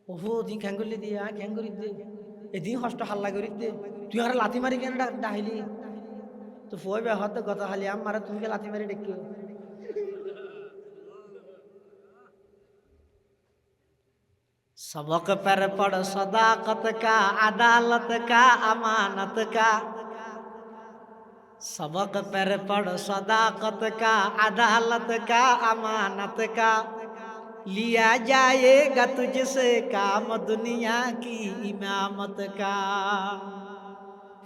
ওহো দিন খ্যাং করলি দিয়ে খ্যাং করি দে এদিন কষ্ট হাল্লা করি দে তুই আর লাথি মারি কেন ডাহিলি তো ফুয়াই বে হতে কথা খালি আমারে তুমি কে লাথি মারি ডেকে सबक पर पढ़ सदाकत का अदालत का अमानत का सबक पर पढ़ सदाकत का अदालत का अमानत का लिया जाएगा तुझसे काम दुनिया की इमामत का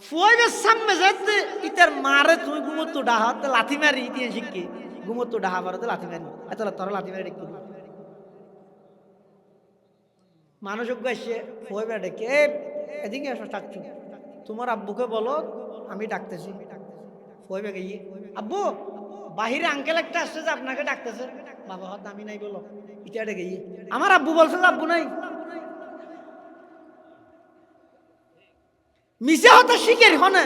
ফুয়াইবে সামনে যেতে ইতার মারে তুমি গুমতো ডাহাতে লাথি মারি দিয়ে শিখি গুমতো ডাহা মারতে লাথি মারি এত তোর লাথি মারি ডেকে মানুষ এসে ফুয়াইবে ডেকে এদিকে এসো ডাকছো তোমার আব্বুকে বলো আমি ডাকতেছি ফুয়াইবে গিয়ে আব্বু বাহিরে আঙ্কেল একটা আসছে যে আপনাকে ডাকতেছে বাবা হত আমি নাই বলো ইটা ডেকে গিয়ে আমার আব্বু বলছে যে আব্বু নাই মিশে হতো শিখের হনে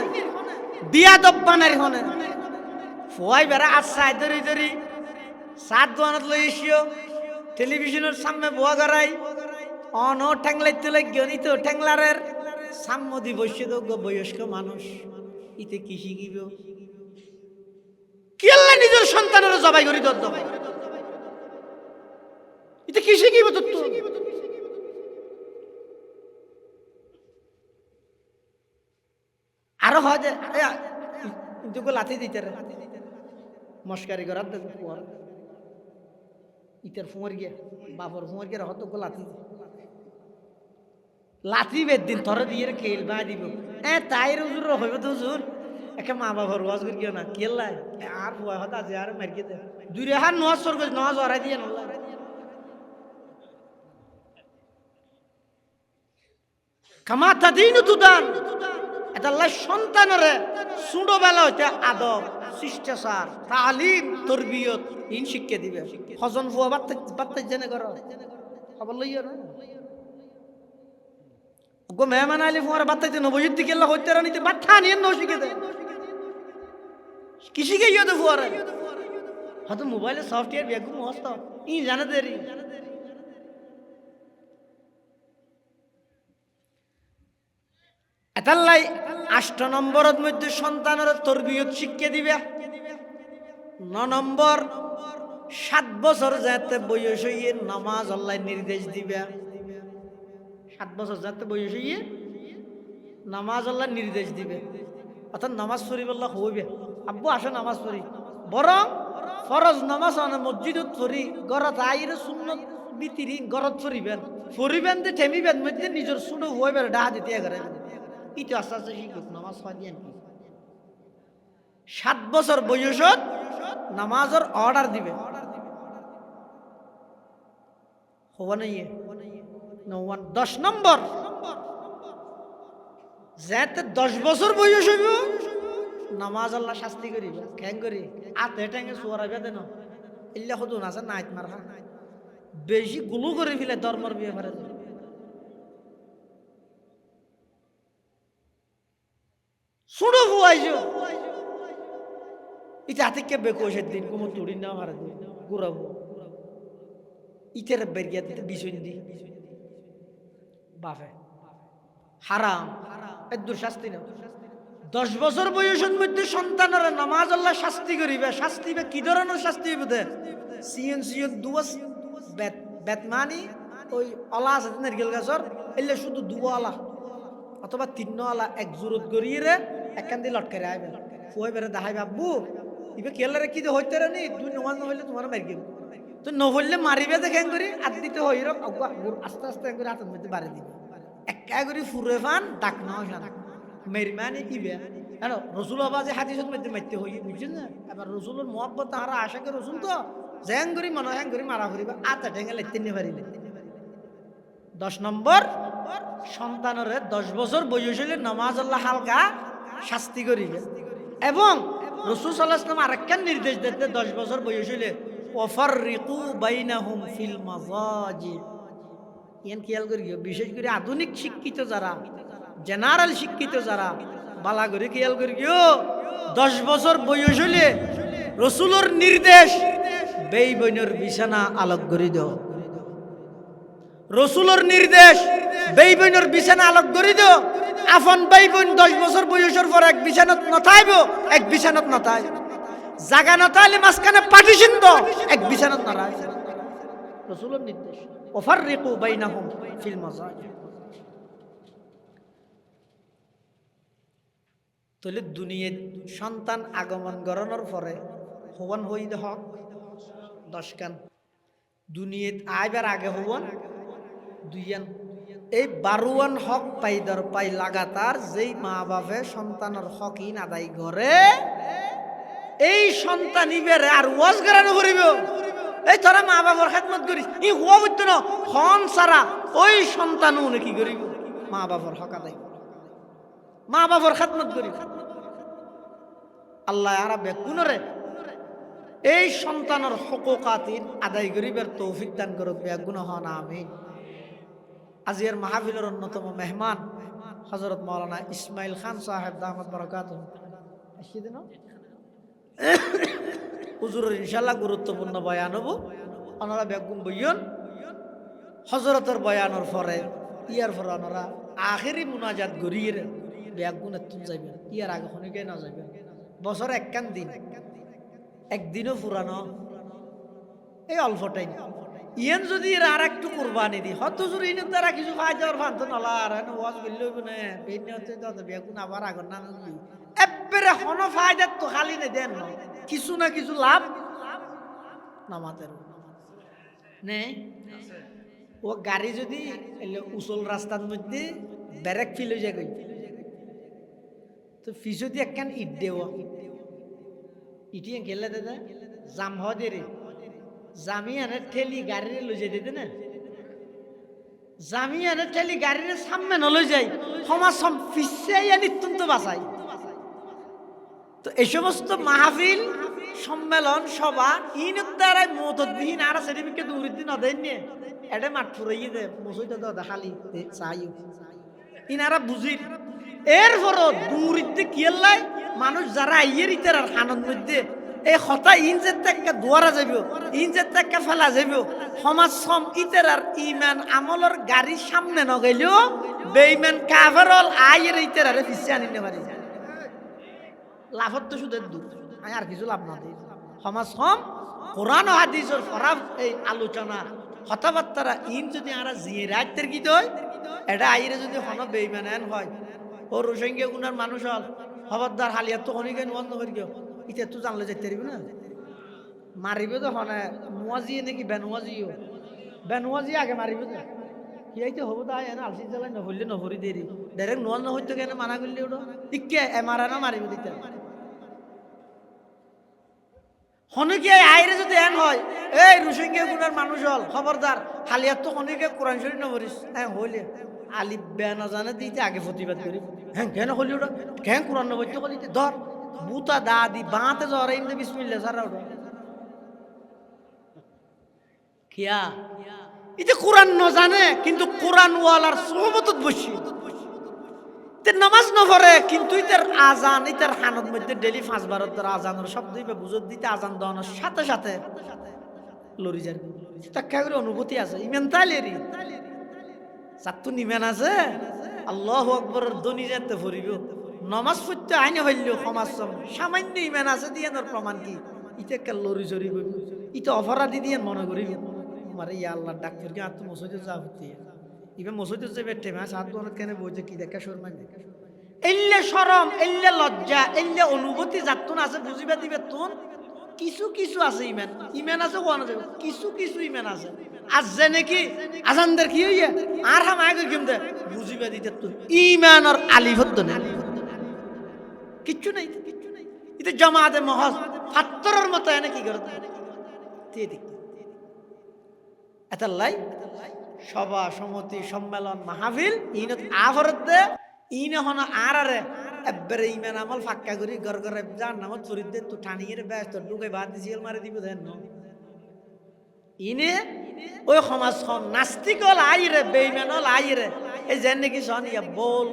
বিয়াদব বানার হনে ফুয়াই বেড়া আচ্ছাই ধরি ধরি সাত দোয়ানত লই এসিও টেলিভিশনের সামনে বোয়া গড়াই অন ঠ্যাংলাইতে গণিত ঠ্যাংলারের সাম্যদি বৈশ্যযোগ্য বয়স্ক মানুষ ইতে কি শিখিব কি আল্লাহ নিজের সন্তানের জবাই করি দর দবাই ইতে কি শিখিব তোর আরো হয় যে তোকে লাথি দিতে রে মস্কারি করার দেখ ইটার ফুঁয়ার গিয়ে বাপর ফুঁয়ার গিয়ে হতো লাথি লাথি বেদ দিন থরে দিয়ে খেল বা দিব তাই হুজুর হইব তো হুজুর একে মা বাবার ওয়াজ করি না কেল্লাই আর ফুয়া হতো আজ আর মারিয়ে দে দুই রেহার নোয়াজ সর করে নোয়াজ হরাই দিয়ে নলা কামাতা দিন তুদান এটা আল্লাহ সন্তানের ছোটবেলা হইতে আদব শিষ্টাচার তালিম তরবিয়ত ইন শিক্ষা দিবে হজন ফুয়া বাত্তা জেনে করো খবর লইয়া না গো মেহমান আলী ফুয়ার বাত্তাইতে নবজিৎ দিকে আল্লাহ হইতে রানিতে বাত্তা নিয়ে ন শিখে দেয় কি শিখে ইয়ে দে ফুয়ারে হয়তো মোবাইলে সফটওয়্যার বেগুম হস্ত ই জানে দেরি এতাল্লাই 8 নম্বরের মধ্যে সন্তানের তরবিয়ত শিক্ষা দিবে 9 নম্বর 7 বছর যাতে বয়স হইয়ে নামাজ আল্লাহ নির্দেশ দিবে 7 বছর যাতে বয়স হইয়ে নামাজ আল্লাহ নির্দেশ দিবে অর্থাৎ নামাজ পড়ি বললা হইবে আব্বু আসো নামাজ পড়ি বরং ফরজ নামাজ আনে মসজিদত পড়ি ঘরত আইরে সুন্নত বিতিরি ঘরত পড়িবেন যে ঠেমিবেন মধ্যে নিজের ছোট হইবে ডাহা দিতে করে ইতো আস্তে আস্তে শিখুক নামাজ পড়িয়েন 7 বছর বয়সত নামাজের অর্ডার দিবে হওয়া নাই 10 নম্বর যাতে 10 বছর বয়স হইব নামাজ আল্লাহ শাস্তি করিব কেন করি আতে টেঙ্গে সোয়ারাবে দেন ইল্লা হতো না আছে নাইত মারহা বেশি গুলো করে ফেলে ধর্মর বিয়ে করে শুনো হুয়াইছো ইটা থেকে বেকোশের দিন কুমো তুড়ি না মারা দিন ঘুরাবো ইটের বেরিয়া দিতে বিষয় দি বাপে হারাম এদুর শাস্তি না 10 বছর বয়সের মধ্যে সন্তানের নামাজ আল্লাহ শাস্তি করিবে শাস্তি বা কি ধরনের শাস্তি হইবে সিয়ন দুয়াস বেতমানি ওই অলা আছে নারকেল গাছর এলে শুধু দুয়া আলা অথবা 3 আলা এক জুরত গড়িয়ে রে একখান দিয়ে লটকারে আইবে ফুয়ে বেড়ে দেখাইবে আব্বু ইবে কেলারে কি হইতে রানি তুই নমাজ না হইলে তোমার মারি গেল তো নহলে মারিবে দেখেন করি আর দিতে হই রক আস্তে আস্তে করে হাতের মধ্যে বাড়ি দিবে একা করে ফুরে ফান ডাক না মেহরবানি ইবে আর রসুল আবাজে হাদিসের মধ্যে মারতে হই বুঝছেন না এবার রসুলের মহব্বত তাহারা আশাকে রসুল তো জ্যাং করি মনে হ্যাং করি মারা করিবা আতা ঠেঙে লেখতে নিয়ে পারিলে 10 নম্বর সন্তানের 10 বছর বয়স হইলে নামাজ আল্লাহ হালকা শাস্তি করিবে এবং রাসূল সাল্লাল্লাহু আলাইহি ওয়াসাল্লাম আরেকটা নির্দেশ দিতে 10 বছর বয়স হইলে ওয়াফাররিকু বাইনাহুম ফিল মাযাজি ইয়ান খেয়াল করিও বিশেষ করে আধুনিক শিক্ষিত যারা জেনারেল শিক্ষিত যারা বালা করে খেয়াল করিও 10 বছর বয়স হইলে রাসূলের নির্দেশ বেই বইনের বিছানা আলোক করে দাও রাসূলের নির্দেশ বেই বইনের বিছানা আলোক করে দাও আফন ভাই বোন 10 বছর বয়সের পর এক বিছানাত নথাইব, এক বিছানাত নথাই জাগা নথাইলে মাঝখানে পার্টিশন দ, এক বিছানাত নরাই। রাসূলের নির্দেশ, ওয়াফাররিকু বাইনাহুম ফিল মাযাজি। তাহলে দুনিয়ার সন্তান আগমন গরণের পরে হওয়ান হইতে হক 10 কান, দুনিয়াত আইবার আগে হওয়ান 2 আন। এই 12 হক পাইদার পাই লাগাতার যেই মা বাপে সন্তানের হকিন আদায় করে, এই সন্তান ইবেরে আর ওয়াজ করানো করিব। এই তোরা মা বাবার খেদমত করিস, ই হওয়া বুঝতো না হন সারা ওই সন্তানও নাকি করিব মা বাবার হক আদায়, মা বাবার খেদমত করিব। আল্লাহ আর বেকুনরে এই সন্তানের হকুকাতিন আদায় করিবার তৌফিক দান করুক, বেগুন হন আমিন। আজিয়ার মাহফিলের অন্যতম মেহমান হযরত মাওলানা ইসমাইল খান সাহেব দামাত বারাকাতুহু আসিয়ে দেন। হুজুরের ইনশাআল্লাহ গুরুত্বপূর্ণ বয়ান হবো, ওনারা বেগুন বইয়ন হযরতের বয়ানের পরে ইয়ার পরে ওনারা আখেরি মুনাজাত গরিয়ে বেগুন এতুন যাইবেন, ইয়ার আগে খনিকে না যাইবেন। বছর একখান দিন, একদিনও ফুরানো এই অল্প টাইম ইয়ান যদি এরা আর একটু কোরবানি দি হয়তো যদি ইনের দ্বারা কিছু খাই যাওয়ার ফান্ত নলা আর ওয়াজ বললে হইব না বেন হচ্ছে তো বেগুন আবার আগর না একবারে হন ফায়দার তো খালি নেই দেন না, কিছু না কিছু লাভ নামাতের নে। ও গাড়ি যদি উচল রাস্তার মধ্যে ব্যারেক ফিল হয়ে যায় তো ফিসদি একখান ইট দেওয়া ইটিয়ে গেলে দাদা জাম হওয়া দে রে জামিয়ানে ঠেলি গাড়ি লই যাই দিতে না, জামিয়ানে ঠেলি গাড়ির সামনে নলই যাই সমাজ ফিসে নিত্যন্ত বাঁচাই। তো এই সমস্ত মাহফিল সম্মেলন সভা ইনের দ্বারা মতবিহীন আর সার্টিফিকেট উড়িতে না দেন নিয়ে এটা মাঠ ফুরাইয়ে দে মসজিদে দাদা খালি চাই ইনারা বুঝি এরপরও দূরিতে কিয়াল্লাই মানুষ যারা আইয়ের ইতার আর আনন্দ মধ্যে এই হতা ইঞ্জের থেকে দুয়ারা যাব, ইঞ্জের থেকে ফেলা যাব সমাজ সম ইতার আর ইমান আমলের গাড়ি সামনে নগাইলেও বেইমান কাফেরল আইয়ের ইতার আরে পিছিয়ে আনিতে পারি। লাভত তো শুধু দুঃখ আর কিছু লাভ না দিই। সমাজ সম কোরআন ও হাদিসের ফরাফ এই আলোচনা কথাবার্তারা ইন যদি আমরা জিয়ে রাখতে কি হয় এটা আইরে যদি হন বেইমান হয় ও রোসঙ্গে গুনার মানুষ হল খবরদার হালিয়া তো অনেকে বন্ধ করি কেউ ইটা তো জানলে যেতে পারবি না মারিবে তো হনে নোয়াজিয়ে নাকি বেনুয়াজিও বেনুয়াজি আগে মারিবে তো কি আইতে হবো তাই এনে আলসি জ্বালাই নহরলে নহরি দেরি ডাইরেক্ট নোয়াল নহরতো কেন মানা করলে ওটা ইকে এমারা না মারিবে দিতে হনকে আইরে যদি এন হয় এই রুসঙ্গে গুনার মানুষ হল খবরদার হালিয়াত তো হনকে কোরআন শরীফ নবরিস হ্যাঁ হইলে আলিফ বে না জানে দিতে আগে প্রতিবাদ করি হ্যাঁ কেন হলি ওটা কেন কোরআন নবরিতে করিতে ধর বুতা দা দি বাঁতে জ্বর এমনি বিসমিল্লাহ সারা ওটা কিয়া এটা কোরআন ন জানে কিন্তু কোরআন ওয়ালার সোহবতত বসি তে নামাজ ন পড়ে কিন্তু ইতার আজান ইতার হানত মধ্যে ডেলি 5 বার ধরে আজানের শব্দ দিবে বুঝত দিতে আজান দেওয়ানোর সাথে সাথে লরি যাবে তাকে করে অনুভূতি আছে ইমান তাইলেরি সাতু নিমান আছে আল্লাহু আকবরের ধ্বনি যেতে ফুরিব নামাজ পড়তে আইনে হইলেও সমাজ সামান্য ইমান আছে দিয়ানোর প্রমাণ কি ইতে কে লরি জরিব ইতে অপরাধী দিয়ে মনে করিব মারে ইয়া আল্লাহ ডাক করে আর তো মসজিদে যা হতে ইবে মসজিদে যাবে টেমা সাত দোনত কেন বইতে কি দেখা শরম নাই এল্লে শরম এল্লে লজ্জা এল্লে অনুভূতি যাতুন আছে বুঝিবা দিবে তুন কিছু কিছু আছে ইমান ইমান আছে কোন আছে কিছু কিছু ইমান আছে আজ যে নাকি আজানদের কি হইয়া আর হাম আগে কেমতে বুঝিবা দিতে তুন ইমান আর আলিফত না কিচ্ছু নাই এটা জামাতে মহজ ফাত্তরের মতো এনে কি করতে ঠিক এতাল্লাই সভা সমিতি সম্মেলন মাহফিল ইনত আহরতে ইনে হন আরারে এবারে ইমান আমল ফাক্কা করি ঘর ঘরে যার নামত ফরিদে তো ঠানিয়ে ব্যস্ত ঢুকে বাদ দিছিল মারি দিব দেন ইনে ওই সমাজ নাস্তিক হল আইরে বেইমান হল আইরে এই যেন নাকি সন ইয়া বল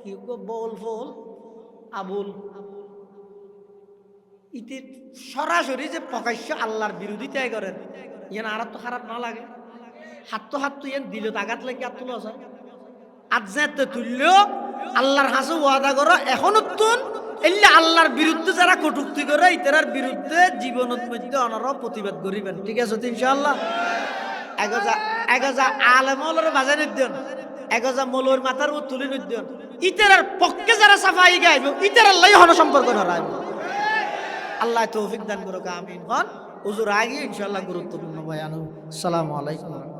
কি বল ফল আবুল ইতি সরাসরি যে প্রকাশ্য আল্লাহর বিরোধিতাই করেন ইয়ান আর তো খারাপ না লাগে হাত তো ইয়ান দিল আঘাত লাগে আর তুলো আছে আজ যেতে তুললেও আল্লাহর হাসে ওয়াদা করো এখন তুন এলে আল্লাহর বিরুদ্ধে যারা কটূক্তি করে ইতার বিরুদ্ধে জীবনত মধ্যে অনারা প্রতিবাদ করিবেন ঠিক আছে তো ইনশাআল্লাহ এগজা আলেমলরে বাজাই নিদেন এগজা মৌলর মাথার ও তুলি নিদেন ইতার পক্ষে যারা সাফাই গাইব ইতার আল্লাহ হন সম্পর্ক হারাইব আল্লাহ তৌফিক দান করুক আমিন হন হুজুর আগে ইনশাআল্লাহ গুরুত্বপূর্ণ বয়ান আসসালামু আলাইকুম